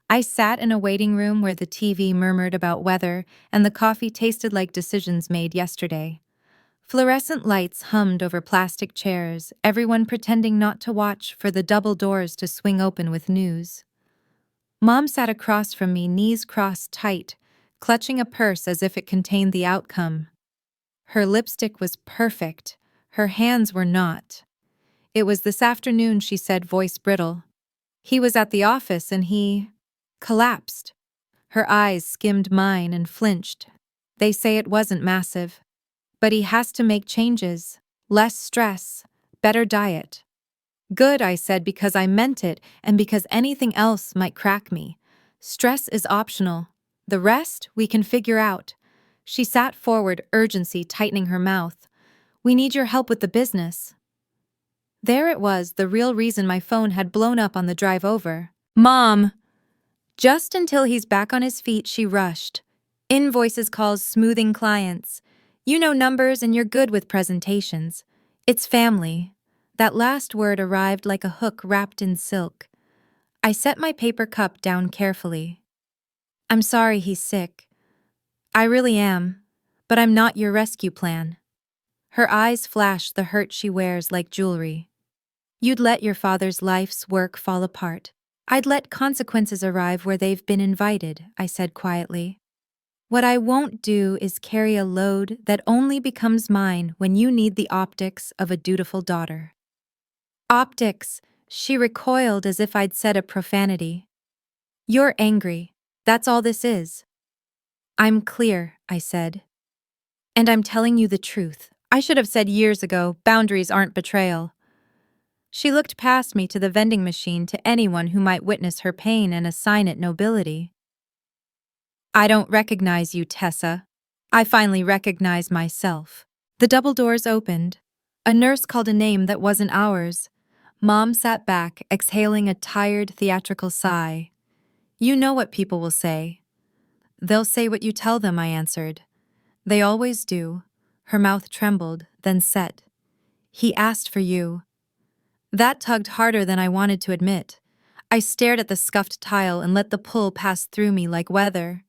I sat in a waiting room where the TV murmured about weather and the coffee tasted like decisions made yesterday. Fluorescent lights hummed over plastic chairs, everyone pretending not to watch for the double doors to swing open with news. Mom sat across from me, knees crossed tight, clutching a purse as if it contained the outcome. Her lipstick was perfect. Her hands were not. "It was this afternoon," she said, voice brittle. "He was at the office and he collapsed." Her eyes skimmed mine and flinched. "They say it wasn't massive. But he has to make changes. Less stress. Better diet." "Good," I said, because I meant it and because anything else might crack me. "Stress is optional. The rest we can figure out." She sat forward, urgency tightening her mouth. "We need your help with the business." There it was, the real reason my phone had blown up on the drive over. "Mom!" Just until he's back on his feet, she rushed. "Invoices, calls, smoothing clients. You know numbers and you're good with presentations. It's family." That last word arrived like a hook wrapped in silk. I set my paper cup down carefully. "I'm sorry he's sick. I really am. But I'm not your rescue plan." Her eyes flashed the hurt she wears like jewelry. "You'd let your father's life's work fall apart. I'd let consequences arrive where they've been invited," I said quietly. "What I won't do is carry a load that only becomes mine when you need the optics of a dutiful daughter." "Optics," she recoiled as if I'd said a profanity. "You're angry. That's all this is." "I'm clear," I said. "And I'm telling you the truth. I should have said years ago, boundaries aren't betrayal." She looked past me to the vending machine, to anyone who might witness her pain and assign it nobility. "I don't recognize you, Tessa." I finally recognized myself. The double doors opened. A nurse called a name that wasn't ours. Mom sat back, exhaling a tired, theatrical sigh. "You know what people will say." "They'll say what you tell them," I answered. "They always do." Her mouth trembled, then set. "He asked for you." That tugged harder than I wanted to admit. I stared at the scuffed tile and let the pull pass through me like weather.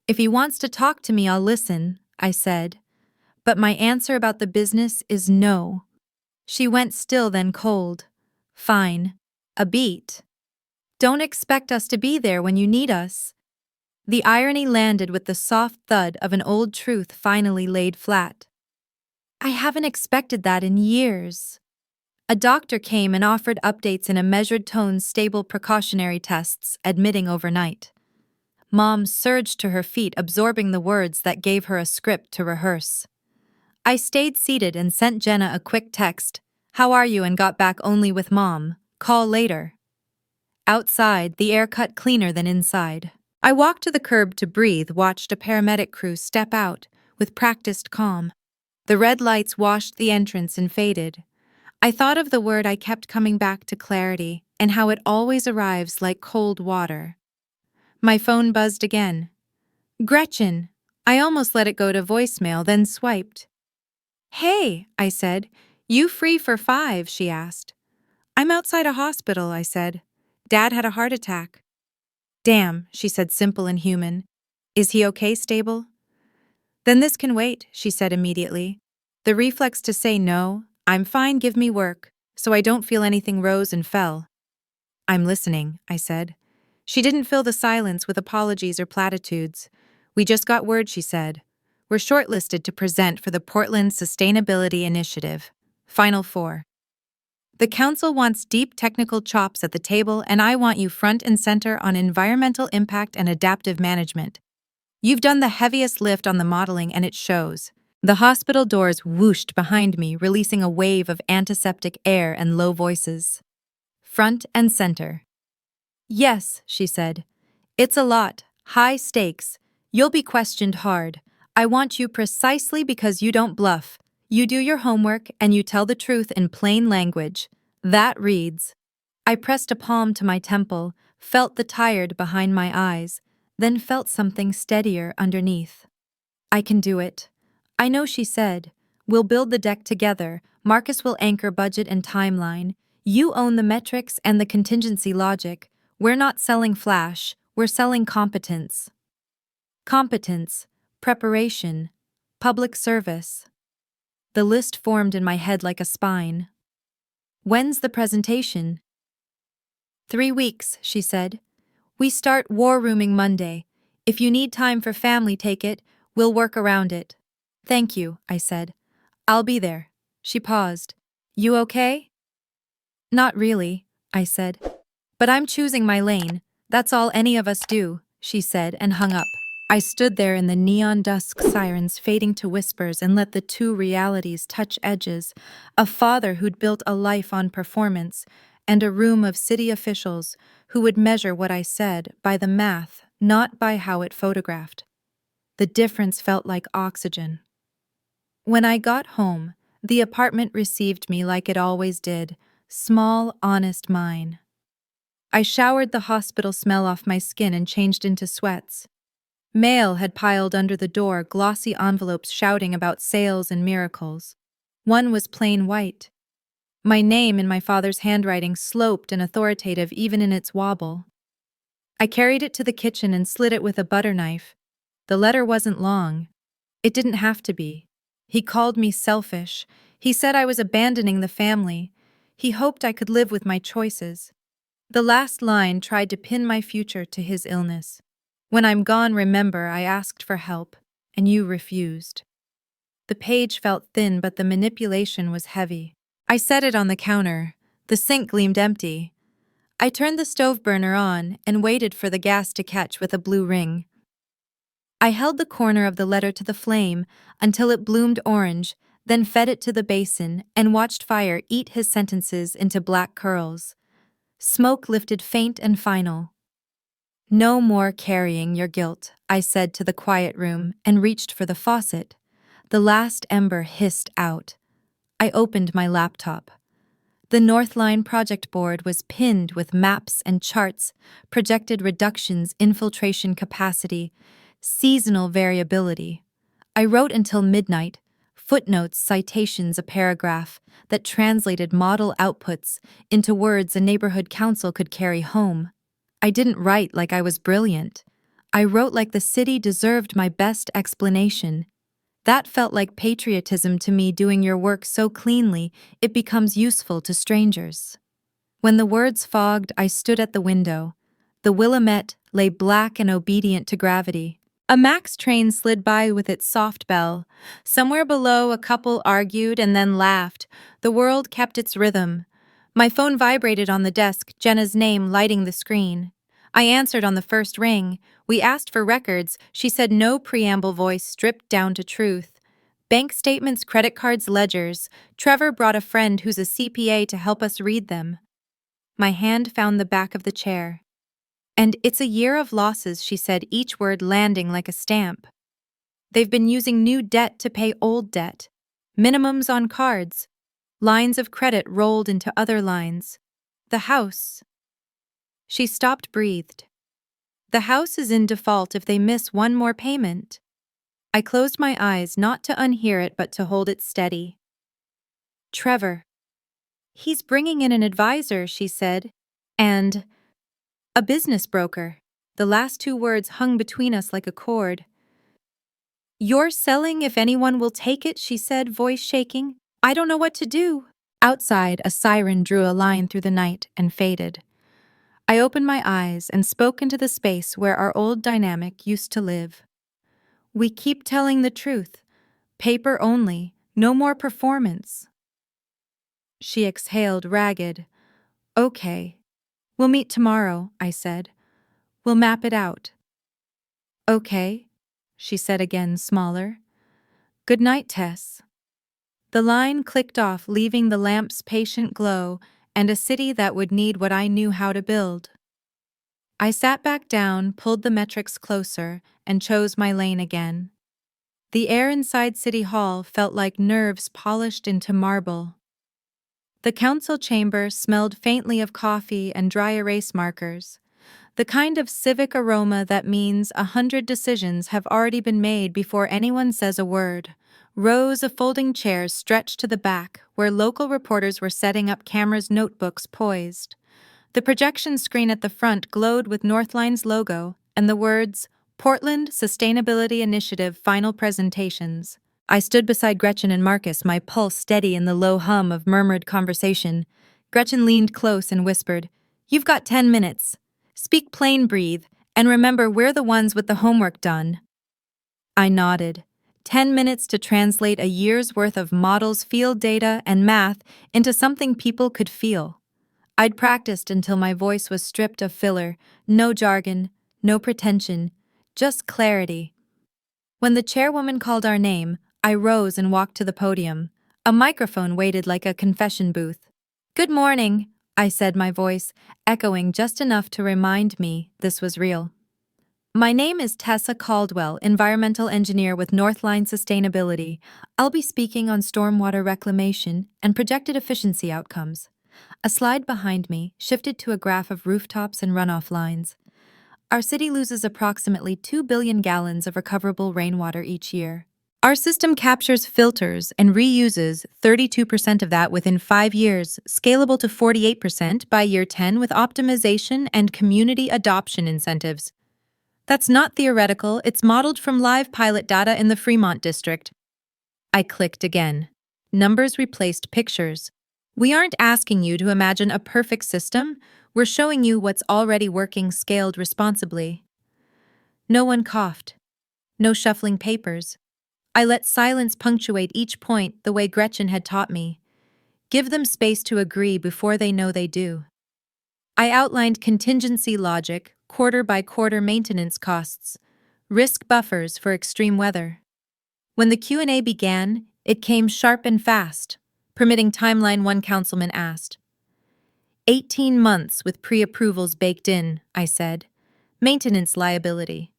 "If he wants to talk to me, I'll listen," I said. "But my answer about the business is no." She went still, then cold. "Fine. A beat. Don't expect us to be there when you need us." The irony landed with the soft thud of an old truth finally laid flat. I haven't expected that in years. A doctor came and offered updates in a measured tone, stable precautionary tests, admitting overnight. Mom surged to her feet, absorbing the words that gave her a script to rehearse. I stayed seated and sent Jenna a quick text, "How are you?" and got back only with "Mom, call later." Outside, the air cut cleaner than inside. I walked to the curb to breathe, watched a paramedic crew step out, with practiced calm. The red lights washed the entrance and faded. I thought of the word I kept coming back to, clarity, and how it always arrives like cold water. My phone buzzed again. "Gretchen." I almost let it go to voicemail, then swiped. "Hey," I said. "You free for 5?" she asked. "I'm outside a hospital," I said. "Dad had a heart attack." "Damn," she said, simple and human. "Is he okay, stable?" "Then this can wait," she said immediately. The reflex to say no, "I'm fine, give me work," so I don't feel anything, rose and fell. "I'm listening," I said. She didn't fill the silence with apologies or platitudes. "We just got word," she said. "We're shortlisted to present for the Portland Sustainability Initiative. Final 4. The council wants deep technical chops at the table, and I want you front and center on environmental impact and adaptive management. You've done the heaviest lift on the modeling, and it shows." The hospital doors whooshed behind me, releasing a wave of antiseptic air and low voices. "Front and center." "Yes," she said. "It's a lot. High stakes. You'll be questioned hard. I want you precisely because you don't bluff. You do your homework and you tell the truth in plain language. That reads." I pressed a palm to my temple, felt the tired behind my eyes. then felt something steadier underneath. I can do it. I know, she said. We'll build the deck together. Marcus will anchor budget and timeline. You own the metrics and the contingency logic. We're not selling flash, we're selling competence. Competence, preparation, public service. The list formed in my head like a spine. When's the presentation? 3 weeks, she said. We start war rooming Monday. If you need time for family, take it. We'll work around it. Thank you, I said. I'll be there. She paused. You okay? Not really, I said. But I'm choosing my lane. That's all any of us do, she said and hung up. I stood there in the neon dusk, sirens fading to whispers, and let the two realities touch edges. A father who'd built a life on performance, and a room of city officials who would measure what I said by the math, not by how it photographed. The difference felt like oxygen. When I got home, the apartment received me like it always did, small, honest mine. I showered the hospital smell off my skin and changed into sweats. Mail had piled under the door, glossy envelopes shouting about sales and miracles. One was plain white. My name in my father's handwriting, sloped and authoritative even in its wobble. I carried it to the kitchen and slit it with a butter knife. The letter wasn't long. It didn't have to be. He called me selfish. He said I was abandoning the family. He hoped I could live with my choices. The last line tried to pin my future to his illness. When I'm gone, remember, I asked for help, and you refused. The page felt thin, but the manipulation was heavy. I set it on the counter. The sink gleamed empty. I turned the stove burner on and waited for the gas to catch with a blue ring. I held the corner of the letter to the flame until it bloomed orange, then fed it to the basin and watched fire eat his sentences into black curls. Smoke lifted faint and final. No more carrying your guilt, I said to the quiet room and reached for the faucet. The last ember hissed out. I opened my laptop. The Northline project board was pinned with maps and charts, projected reductions, infiltration capacity, seasonal variability. I wrote until midnight, footnotes, citations, a paragraph that translated model outputs into words a neighborhood council could carry home. I didn't write like I was brilliant. I wrote like the city deserved my best explanation. That felt like patriotism to me, doing your work so cleanly it becomes useful to strangers. When the words fogged, I stood at the window. The Willamette lay black and obedient to gravity. A Max train slid by with its soft bell. Somewhere below, a couple argued and then laughed. The world kept its rhythm. My phone vibrated on the desk, Jenna's name lighting the screen. I answered on the first ring. We asked for records. She said no, preamble voice stripped down to truth. Bank statements, credit cards, ledgers. Trevor brought a friend who's a CPA to help us read them. My hand found the back of the chair. And it's a year of losses, she said, each word landing like a stamp. They've been using new debt to pay old debt. Minimums on cards. Lines of credit rolled into other lines. The house. She stopped, breathed. The house is in default if they miss one more payment. I closed my eyes, not to unhear it but to hold it steady. Trevor. He's bringing in an advisor, she said. And a business broker. The last two words hung between us like a cord. You're selling if anyone will take it, she said, voice shaking. I don't know what to do. Outside, a siren drew a line through the night and faded. I opened my eyes and spoke into the space where our old dynamic used to live. We keep telling the truth. Paper only, no more performance. She exhaled, ragged. Okay. We'll meet tomorrow, I said. We'll map it out. Okay, she said again, smaller. Good night, Tess. The line clicked off, leaving the lamp's patient glow and a city that would need what I knew how to build. I sat back down, pulled the metrics closer, and chose my lane again. The air inside City Hall felt like nerves polished into marble. The council chamber smelled faintly of coffee and dry erase markers. The kind of civic aroma that means 100 decisions have already been made before anyone says a word. Rows of folding chairs stretched to the back, where local reporters were setting up cameras, notebooks poised. The projection screen at the front glowed with Northline's logo and the words, Portland Sustainability Initiative Final Presentations. I stood beside Gretchen and Marcus, my pulse steady in the low hum of murmured conversation. Gretchen leaned close and whispered, "You've got 10 minutes. Speak plain, breathe, and remember we're the ones with the homework done." I nodded. 10 minutes to translate a year's worth of models, field data, and math into something people could feel. I'd practiced until my voice was stripped of filler, no jargon, no pretension, just clarity. When the chairwoman called our name, I rose and walked to the podium. A microphone waited like a confession booth. "Good morning," I said, my voice echoing just enough to remind me this was real. "My name is Tessa Caldwell, environmental engineer with Northline Sustainability. I'll be speaking on stormwater reclamation and projected efficiency outcomes." A slide behind me shifted to a graph of rooftops and runoff lines. Our city loses approximately 2 billion gallons of recoverable rainwater each year. Our system captures, filters, and reuses 32% of that within 5 years, scalable to 48% by year 10 with optimization and community adoption incentives. That's not theoretical, it's modeled from live pilot data in the Fremont district. I clicked again. Numbers replaced pictures. We aren't asking you to imagine a perfect system, we're showing you what's already working, scaled responsibly. No one coughed. No shuffling papers. I let silence punctuate each point the way Gretchen had taught me. Give them space to agree before they know they do. I outlined contingency logic, quarter-by-quarter maintenance costs, risk buffers for extreme weather. When the Q&A began, it came sharp and fast. Permitting timeline, one councilman asked. 18 months with pre-approvals baked in, I said. Maintenance liability.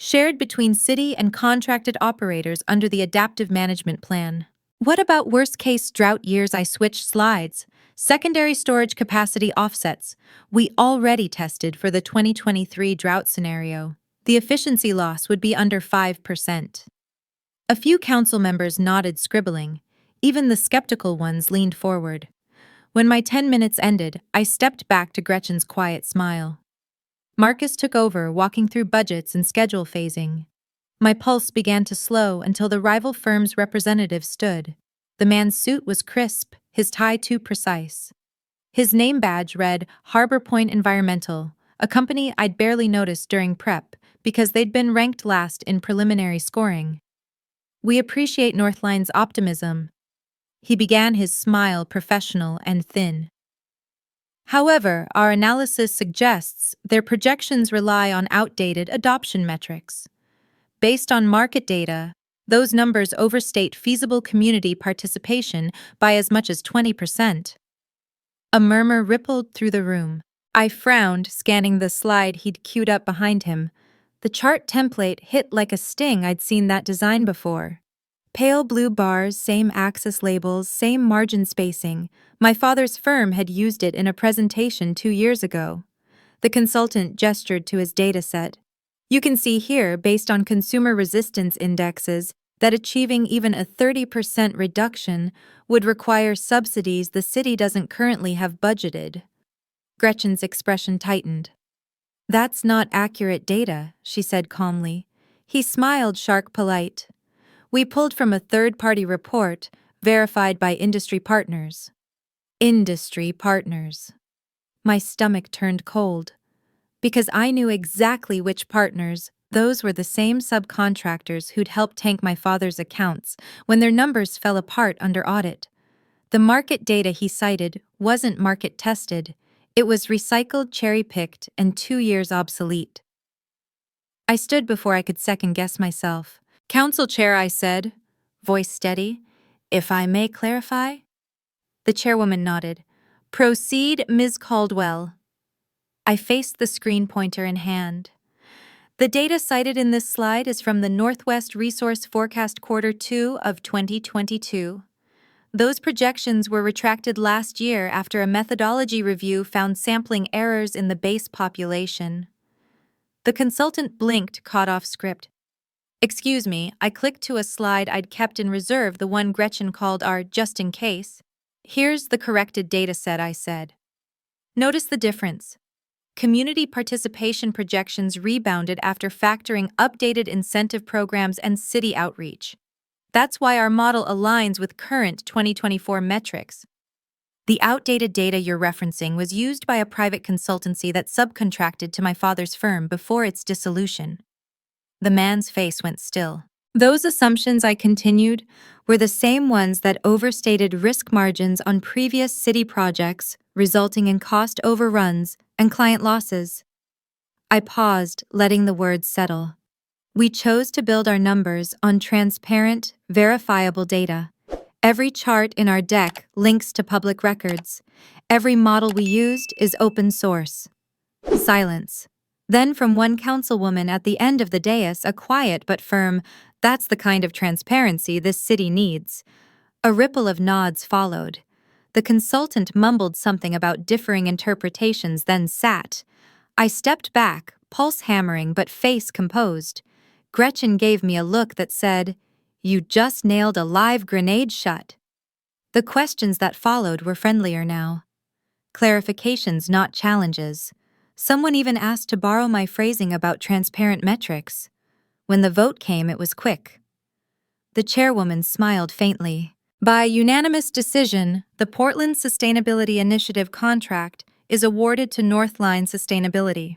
Shared between city and contracted operators under the adaptive management plan. What about worst-case drought years? I switched slides. Secondary storage capacity offsets. We already tested for the 2023 drought scenario. The efficiency loss would be under 5%. A few council members nodded, scribbling. Even the skeptical ones leaned forward. When my 10 minutes ended, I stepped back to Gretchen's quiet smile. Marcus took over, walking through budgets and schedule phasing. My pulse began to slow until the rival firm's representative stood. The man's suit was crisp, his tie too precise. His name badge read Harbor Point Environmental, a company I'd barely noticed during prep because they'd been ranked last in preliminary scoring. "We appreciate Northline's optimism." He began, his smile professional and thin. "However, our analysis suggests their projections rely on outdated adoption metrics. Based on market data, those numbers overstate feasible community participation by as much as 20%. A murmur rippled through the room. I frowned, scanning the slide he'd queued up behind him. The chart template hit like a sting. I'd seen that design before. Pale blue bars, same axis labels, same margin spacing. My father's firm had used it in a presentation 2 years ago. The consultant gestured to his data set. "You can see here, based on consumer resistance indexes, that achieving even a 30% reduction would require subsidies the city doesn't currently have budgeted." Gretchen's expression tightened. "That's not accurate data," she said calmly. He smiled, shark polite. "We pulled from a third-party report, verified by industry partners." Industry partners. My stomach turned cold. Because I knew exactly which partners. Those were the same subcontractors who'd helped tank my father's accounts when their numbers fell apart under audit. The market data he cited wasn't market-tested. It was recycled, cherry-picked, and 2 years obsolete. I stood before I could second-guess myself. "Council Chair," I said, voice steady, "if I may clarify?" The chairwoman nodded. "Proceed, Ms. Caldwell." I faced the screen, pointer in hand. "The data cited in this slide is from the Northwest Resource Forecast Quarter 2 of 2022. Those projections were retracted last year after a methodology review found sampling errors in the base population. The consultant blinked, caught off script. Excuse me, I clicked to a slide I'd kept in reserve, the one Gretchen called our just in case. Here's the corrected dataset, I said. Notice the difference. Community participation projections rebounded after factoring updated incentive programs and city outreach. That's why our model aligns with current 2024 metrics. The outdated data you're referencing was used by a private consultancy that subcontracted to my father's firm before its dissolution. The man's face went still. Those assumptions, I continued, were the same ones that overstated risk margins on previous city projects, resulting in cost overruns and client losses. I paused, letting the words settle. We chose to build our numbers on transparent, verifiable data. Every chart in our deck links to public records. Every model we used is open source. Silence. Then from one councilwoman at the end of the dais, a quiet but firm, "That's the kind of transparency this city needs." A ripple of nods followed. The consultant mumbled something about differing interpretations, then sat. I stepped back, pulse hammering but face composed. Gretchen gave me a look that said, "You just nailed a live grenade shut." The questions that followed were friendlier now. Clarifications, not challenges. Someone even asked to borrow my phrasing about transparent metrics. When the vote came, it was quick. The chairwoman smiled faintly. By unanimous decision, the Portland Sustainability Initiative contract is awarded to Northline Sustainability.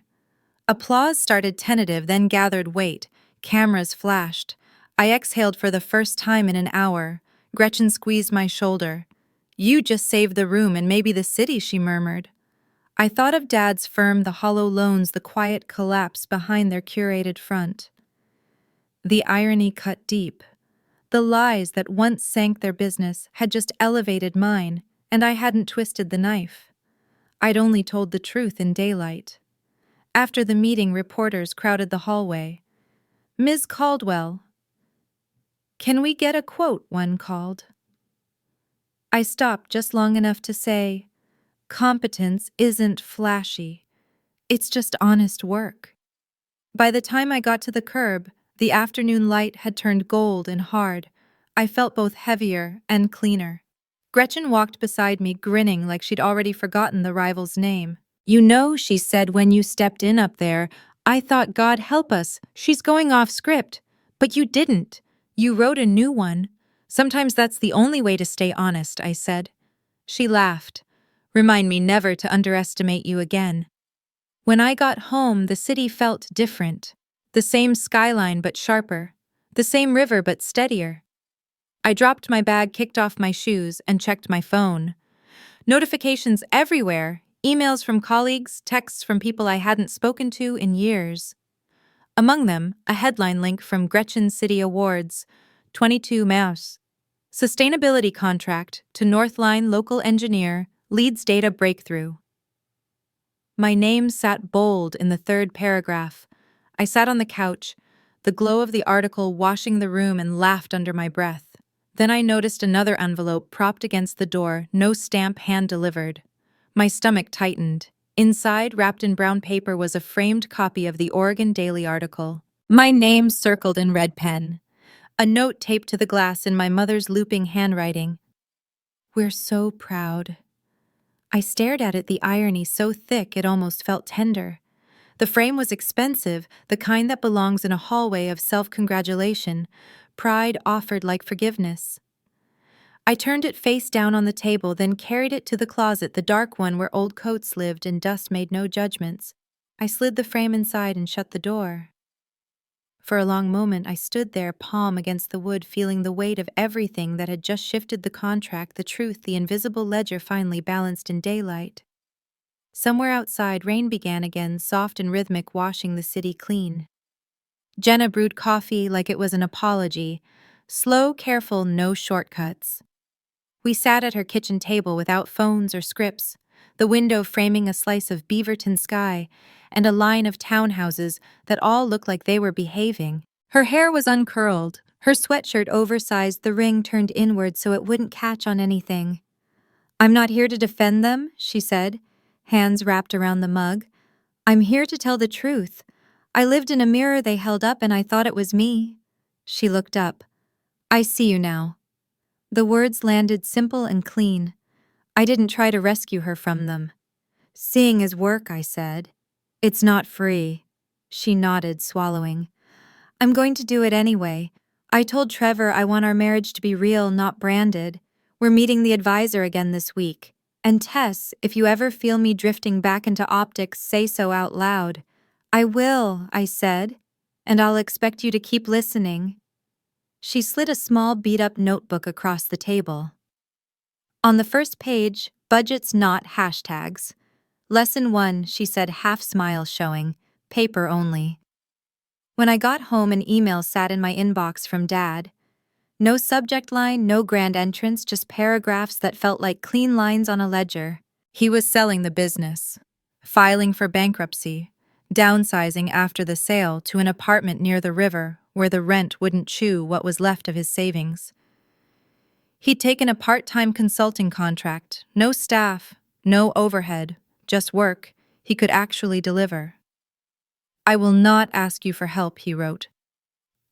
Applause started tentative, then gathered weight. Cameras flashed. I exhaled for the first time in an hour. Gretchen squeezed my shoulder. "You just saved the room and maybe the city," she murmured. I thought of Dad's firm, the hollow loans, the quiet collapse behind their curated front. The irony cut deep. The lies that once sank their business had just elevated mine, and I hadn't twisted the knife. I'd only told the truth in daylight. After the meeting, reporters crowded the hallway. "Ms. Caldwell, can we get a quote?" one called. I stopped just long enough to say, "Competence isn't flashy. It's just honest work." By the time I got to the curb, the afternoon light had turned gold and hard. I felt both heavier and cleaner. Gretchen walked beside me, grinning like she'd already forgotten the rival's name. "You know," she said when you stepped in up there, "I thought, God help us, she's going off script. But you didn't. You wrote a new one. Sometimes that's the only way to stay honest," I said. She laughed. "Remind me never to underestimate you again." When I got home, the city felt different. The same skyline but sharper. The same river but steadier. I dropped my bag, kicked off my shoes, and checked my phone. Notifications everywhere. Emails from colleagues, texts from people I hadn't spoken to in years. Among them, a headline link from Gretchen City Awards, 22 Mars. Sustainability contract to Northline local engineer, leads data breakthrough. My name sat bold in the third paragraph. I sat on the couch, the glow of the article washing the room, and laughed under my breath. Then I noticed another envelope propped against the door, no stamp, hand-delivered. My stomach tightened. Inside, wrapped in brown paper, was a framed copy of the Oregon Daily article. My name circled in red pen. A note taped to the glass in my mother's looping handwriting. "We're so proud." I stared at it, the irony so thick it almost felt tender. The frame was expensive, the kind that belongs in a hallway of self-congratulation. Pride offered like forgiveness. I turned it face down on the table, then carried it to the closet, the dark one where old coats lived and dust made no judgments. I slid the frame inside and shut the door. For a long moment, I stood there, palm against the wood, feeling the weight of everything that had just shifted: the contract, the truth, the invisible ledger finally balanced in daylight. Somewhere outside, rain began again, soft and rhythmic, washing the city clean. Jenna brewed coffee like it was an apology. Slow, careful, no shortcuts. We sat at her kitchen table without phones or scripts, the window framing a slice of Beaverton sky and a line of townhouses that all looked like they were behaving. Her hair was uncurled, Her sweatshirt oversized the ring turned inward so it wouldn't catch on anything. "I'm not here to defend them," she said, hands wrapped around the mug. "I'm here to tell the truth. I lived in a mirror they held up and I thought it was me." She looked up. "I see you now." The words landed simple and clean. I didn't try to rescue her from them. "Seeing is work," I said. "It's not free." She nodded, swallowing. "I'm going to do it anyway. I told Trevor I want our marriage to be real, not branded. We're meeting the advisor again this week. And Tess, if you ever feel me drifting back into optics, say so out loud." "I will," I said, "and I'll expect you to keep listening." She slid a small beat-up notebook across the table. On the first page, budgets not hashtags. Lesson 1, she said, half smile showing, paper only. When I got home, an email sat in my inbox from Dad. No subject line, no grand entrance, just paragraphs that felt like clean lines on a ledger. He was selling the business, filing for bankruptcy, downsizing after the sale to an apartment near the river where the rent wouldn't chew what was left of his savings. He'd taken a part-time consulting contract, no staff, no overhead, just work he could actually deliver. "I will not ask you for help," he wrote.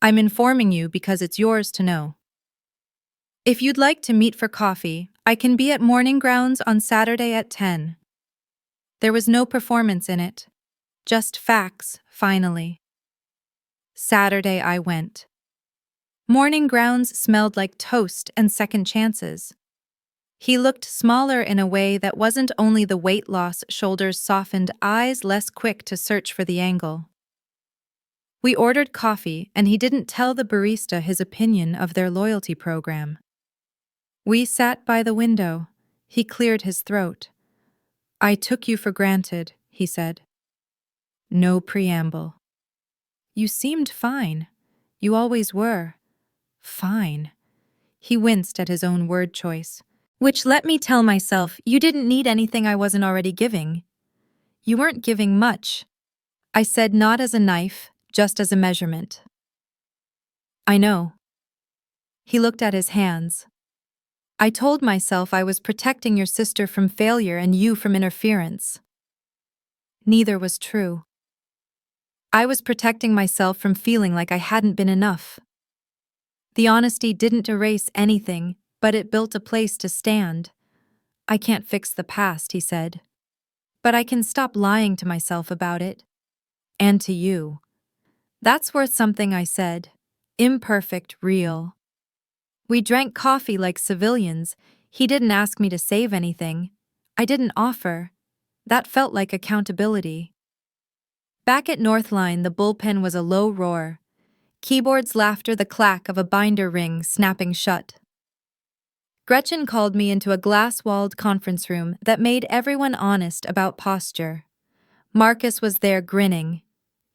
"I'm informing you because it's yours to know. If you'd like to meet for coffee, I can be at Morning Grounds on Saturday at 10. There was no performance in it. Just facts, finally. Saturday I went. Morning Grounds smelled like toast and second chances. He looked smaller in a way that wasn't only the weight loss, shoulders softened, eyes less quick to search for the angle. We ordered coffee, and he didn't tell the barista his opinion of their loyalty program. We sat by the window. He cleared his throat. "I took you for granted," he said. No preamble. "You seemed fine. You always were. Fine." He winced at his own word choice, which let me tell myself, "You didn't need anything I wasn't already giving." "You weren't giving much," I said, not as a knife, just as a measurement. "I know." He looked at his hands. "I told myself I was protecting your sister from failure and you from interference." Neither was true. I was protecting myself from feeling like I hadn't been enough. The honesty didn't erase anything, but it built a place to stand. "I can't fix the past," he said. "But I can stop lying to myself about it. And to you." "That's worth something," I said. Imperfect, real. We drank coffee like civilians. He didn't ask me to save anything. I didn't offer. That felt like accountability. Back at Northline, the bullpen was a low roar. Keyboard's laughter, the clack of a binder ring snapping shut. Gretchen called me into a glass-walled conference room that made everyone honest about posture. Marcus was there grinning.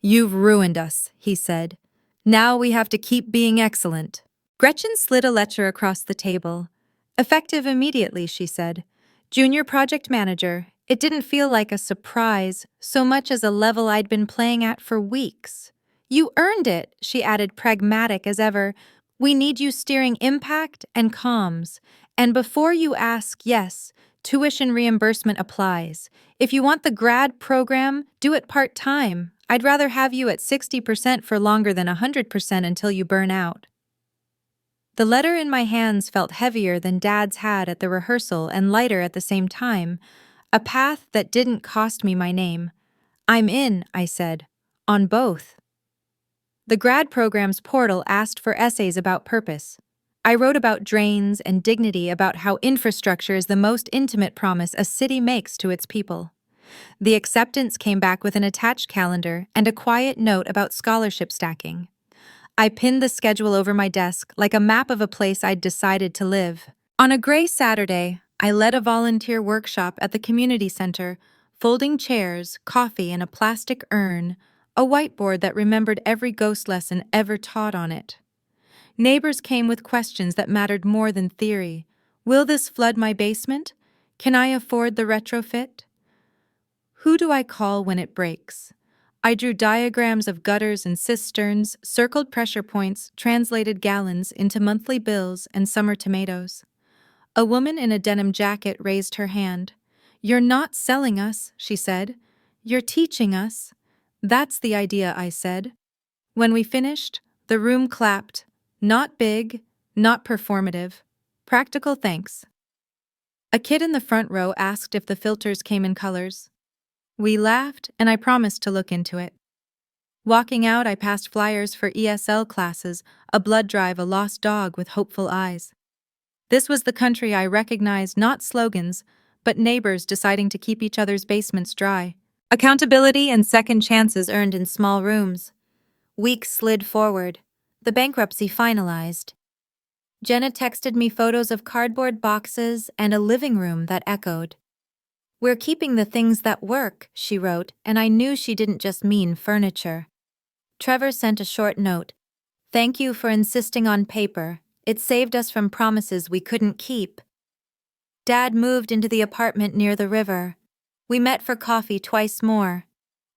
"You've ruined us," he said. "Now we have to keep being excellent." Gretchen slid a ledger across the table. "Effective immediately," she said. "Junior project manager." It didn't feel like a surprise, so much as a level I'd been playing at for weeks. "You earned it," she added, pragmatic as ever. "We need you steering impact and comms. And before you ask, yes, tuition reimbursement applies. If you want the grad program, do it part-time. I'd rather have you at 60% for longer than 100% until you burn out." The letter in my hands felt heavier than Dad's had at the rehearsal and lighter at the same time, a path that didn't cost me my name. "I'm in," I said. "On both." The grad program's portal asked for essays about purpose. I wrote about drains and dignity, about how infrastructure is the most intimate promise a city makes to its people. The acceptance came back with an attached calendar and a quiet note about scholarship stacking. I pinned the schedule over my desk like a map of a place I'd decided to live. On a gray Saturday, I led a volunteer workshop at the community center, folding chairs, coffee in a plastic urn, a whiteboard that remembered every ghost lesson ever taught on it. Neighbors came with questions that mattered more than theory. Will this flood my basement? Can I afford the retrofit? Who do I call when it breaks? I drew diagrams of gutters and cisterns, circled pressure points, translated gallons into monthly bills and summer tomatoes. A woman in a denim jacket raised her hand. "You're not selling us," she said. "You're teaching us." "That's the idea," I said. When we finished, the room clapped. Not big, not performative. Practical thanks. A kid in the front row asked if the filters came in colors. We laughed, and I promised to look into it. Walking out, I passed flyers for ESL classes, a blood drive, a lost dog with hopeful eyes. This was the country I recognized, not slogans, but neighbors deciding to keep each other's basements dry. Accountability and second chances earned in small rooms. Weeks slid forward. The bankruptcy finalized. Jenna texted me photos of cardboard boxes and a living room that echoed. "We're keeping the things that work," she wrote, and I knew she didn't just mean furniture. Trevor sent a short note. "Thank you for insisting on paper. It saved us from promises we couldn't keep." Dad moved into the apartment near the river. We met for coffee twice more.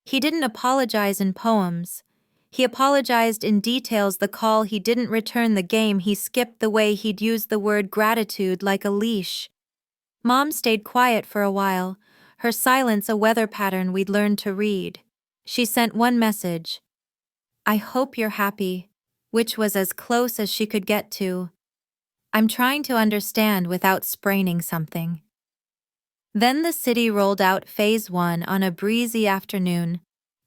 He didn't apologize in poems. He apologized in details: the call he didn't return, the game he skipped, the way he'd used the word gratitude like a leash. Mom stayed quiet for a while, her silence a weather pattern we'd learned to read. She sent one message: "I hope you're happy," which was as close as she could get to "I'm trying to understand without spraining something." Then the city rolled out Phase 1 on a breezy afternoon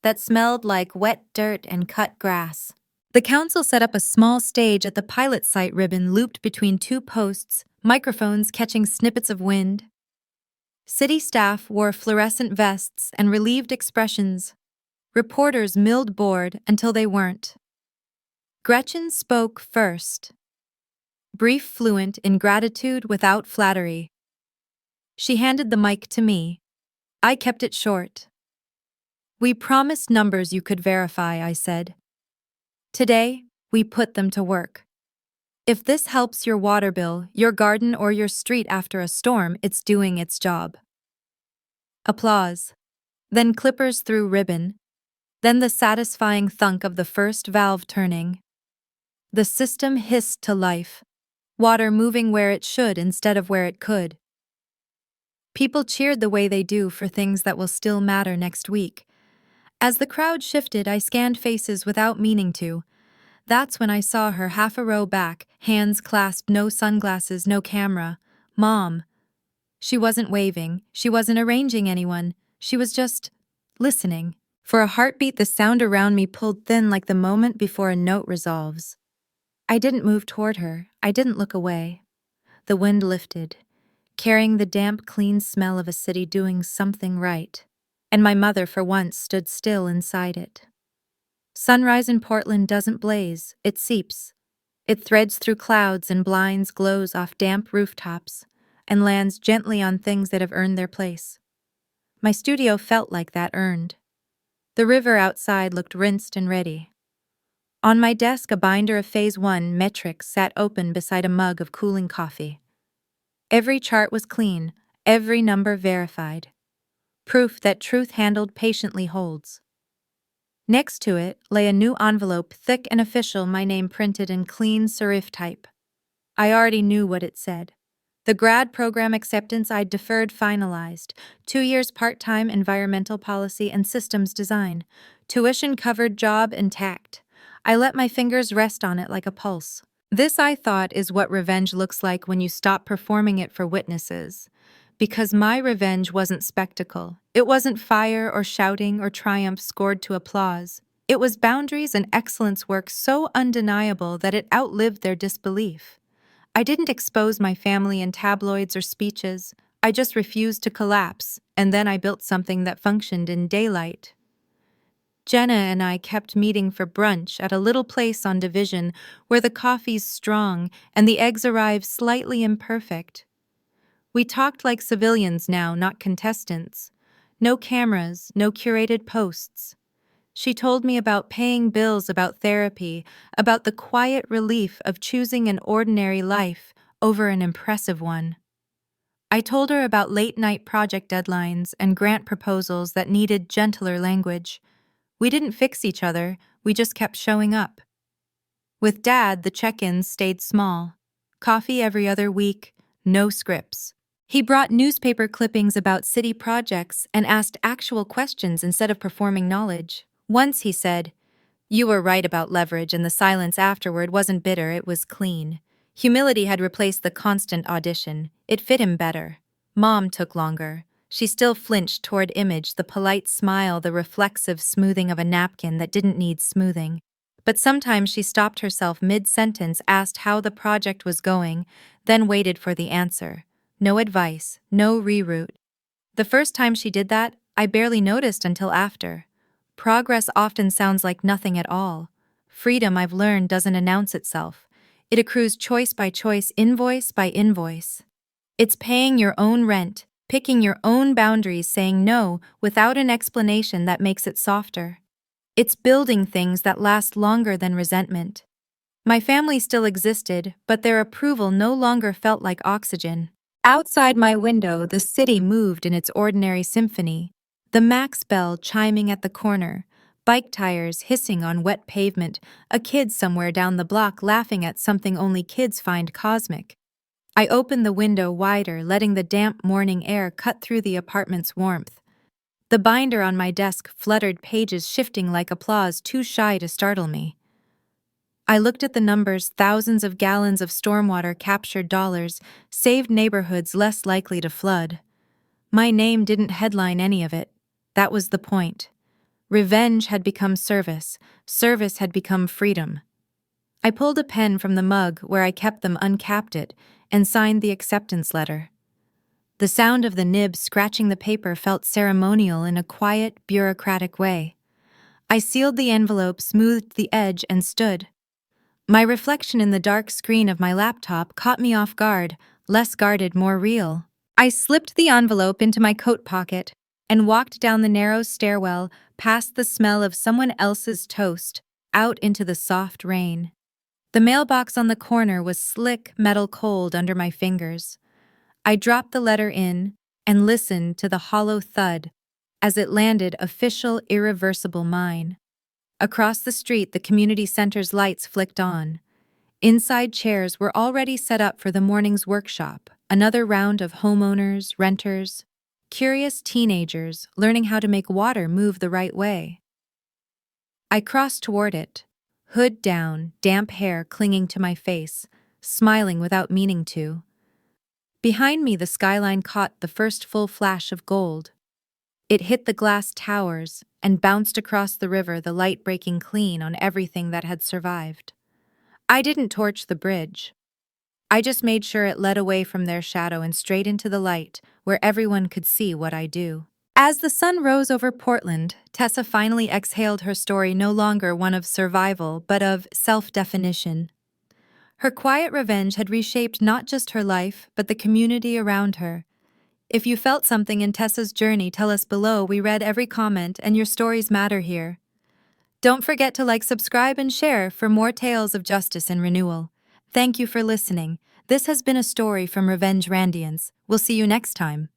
that smelled like wet dirt and cut grass. The council set up a small stage at the pilot site, ribbon looped between two posts, microphones catching snippets of wind. City staff wore fluorescent vests and relieved expressions. Reporters milled board until they weren't. Gretchen spoke first. Brief, fluent, in gratitude without flattery. She handed the mic to me. I kept it short. "We promised numbers you could verify," I said. "Today, we put them to work. If this helps your water bill, your garden, or your street after a storm, it's doing its job." Applause. Then clippers through ribbon. Then the satisfying thunk of the first valve turning. The system hissed to life. Water moving where it should instead of where it could. People cheered the way they do for things that will still matter next week. As the crowd shifted, I scanned faces without meaning to. That's when I saw her half a row back, hands clasped, no sunglasses, no camera. Mom. She wasn't waving, she wasn't arranging anyone, she was just listening. For a heartbeat, the sound around me pulled thin like the moment before a note resolves. I didn't move toward her, I didn't look away. The wind lifted, carrying the damp, clean smell of a city doing something right. And my mother, for once, stood still inside it. Sunrise in Portland doesn't blaze, it seeps. It threads through clouds and blinds, glows off damp rooftops, and lands gently on things that have earned their place. My studio felt like that, earned. The river outside looked rinsed and ready. On my desk, a binder of Phase 1 metrics sat open beside a mug of cooling coffee. Every chart was clean, every number verified. Proof that truth handled patiently holds. Next to it lay a new envelope, thick and official, my name printed in clean serif type. I already knew what it said. The grad program acceptance I'd deferred finalized. 2 years part-time environmental policy and systems design. Tuition covered, job intact. I let my fingers rest on it like a pulse. This, I thought, is what revenge looks like when you stop performing it for witnesses. Because my revenge wasn't spectacle. It wasn't fire or shouting or triumph scored to applause. It was boundaries and excellence work so undeniable that it outlived their disbelief. I didn't expose my family in tabloids or speeches. I just refused to collapse, and then I built something that functioned in daylight. Jenna and I kept meeting for brunch at a little place on Division where the coffee's strong and the eggs arrive slightly imperfect. We talked like civilians now, not contestants. No cameras, no curated posts. She told me about paying bills, about therapy, about the quiet relief of choosing an ordinary life over an impressive one. I told her about late-night project deadlines and grant proposals that needed gentler language. We didn't fix each other, we just kept showing up. With Dad, the check-ins stayed small. Coffee every other week, no scripts. He brought newspaper clippings about city projects and asked actual questions instead of performing knowledge. Once he said, "You were right about leverage," and the silence afterward wasn't bitter, it was clean. Humility had replaced the constant audition. It fit him better. Mom took longer. She still flinched toward Image, the polite smile, the reflexive smoothing of a napkin that didn't need smoothing. But sometimes she stopped herself mid-sentence, asked how the project was going, then waited for the answer. No advice, no reroute. The first time she did that, I barely noticed until after. Progress often sounds like nothing at all. Freedom, I've learned, doesn't announce itself. It accrues choice by choice, invoice by invoice. It's paying your own rent, picking your own boundaries, saying no without an explanation that makes it softer. It's building things that last longer than resentment. My family still existed, but their approval no longer felt like oxygen. Outside my window, the city moved in its ordinary symphony. The Max bell chiming at the corner, bike tires hissing on wet pavement, a kid somewhere down the block laughing at something only kids find cosmic. I opened the window wider, letting the damp morning air cut through the apartment's warmth. The binder on my desk fluttered, pages shifting like applause too shy to startle me. I looked at the numbers, thousands of gallons of stormwater, captured dollars, saved neighborhoods less likely to flood. My name didn't headline any of it. That was the point. Revenge had become service. Service had become freedom. I pulled a pen from the mug where I kept them, uncapped it, and signed the acceptance letter. The sound of the nib scratching the paper felt ceremonial in a quiet, bureaucratic way. I sealed the envelope, smoothed the edge, and stood. My reflection in the dark screen of my laptop caught me off guard, less guarded, more real. I slipped the envelope into my coat pocket and walked down the narrow stairwell, past the smell of someone else's toast, out into the soft rain. The mailbox on the corner was slick, metal cold under my fingers. I dropped the letter in and listened to the hollow thud as it landed, official, irreversible, mine. Across the street, the community center's lights flicked on. Inside, chairs were already set up for the morning's workshop, another round of homeowners, renters, curious teenagers learning how to make water move the right way. I crossed toward it, hood down, damp hair clinging to my face, smiling without meaning to. Behind me, the skyline caught the first full flash of gold. It hit the glass towers and bounced across the river, the light breaking clean on everything that had survived. I didn't torch the bridge. I just made sure it led away from their shadow and straight into the light, where everyone could see what I do. As the sun rose over Portland, Tessa finally exhaled, her story no longer one of survival, but of self-definition. Her quiet revenge had reshaped not just her life, but the community around her. If you felt something in Tessa's journey, tell us below. We read every comment, and your stories matter here. Don't forget to like, subscribe, and share for more tales of justice and renewal. Thank you for listening. This has been a story from Radiance. We'll see you next time.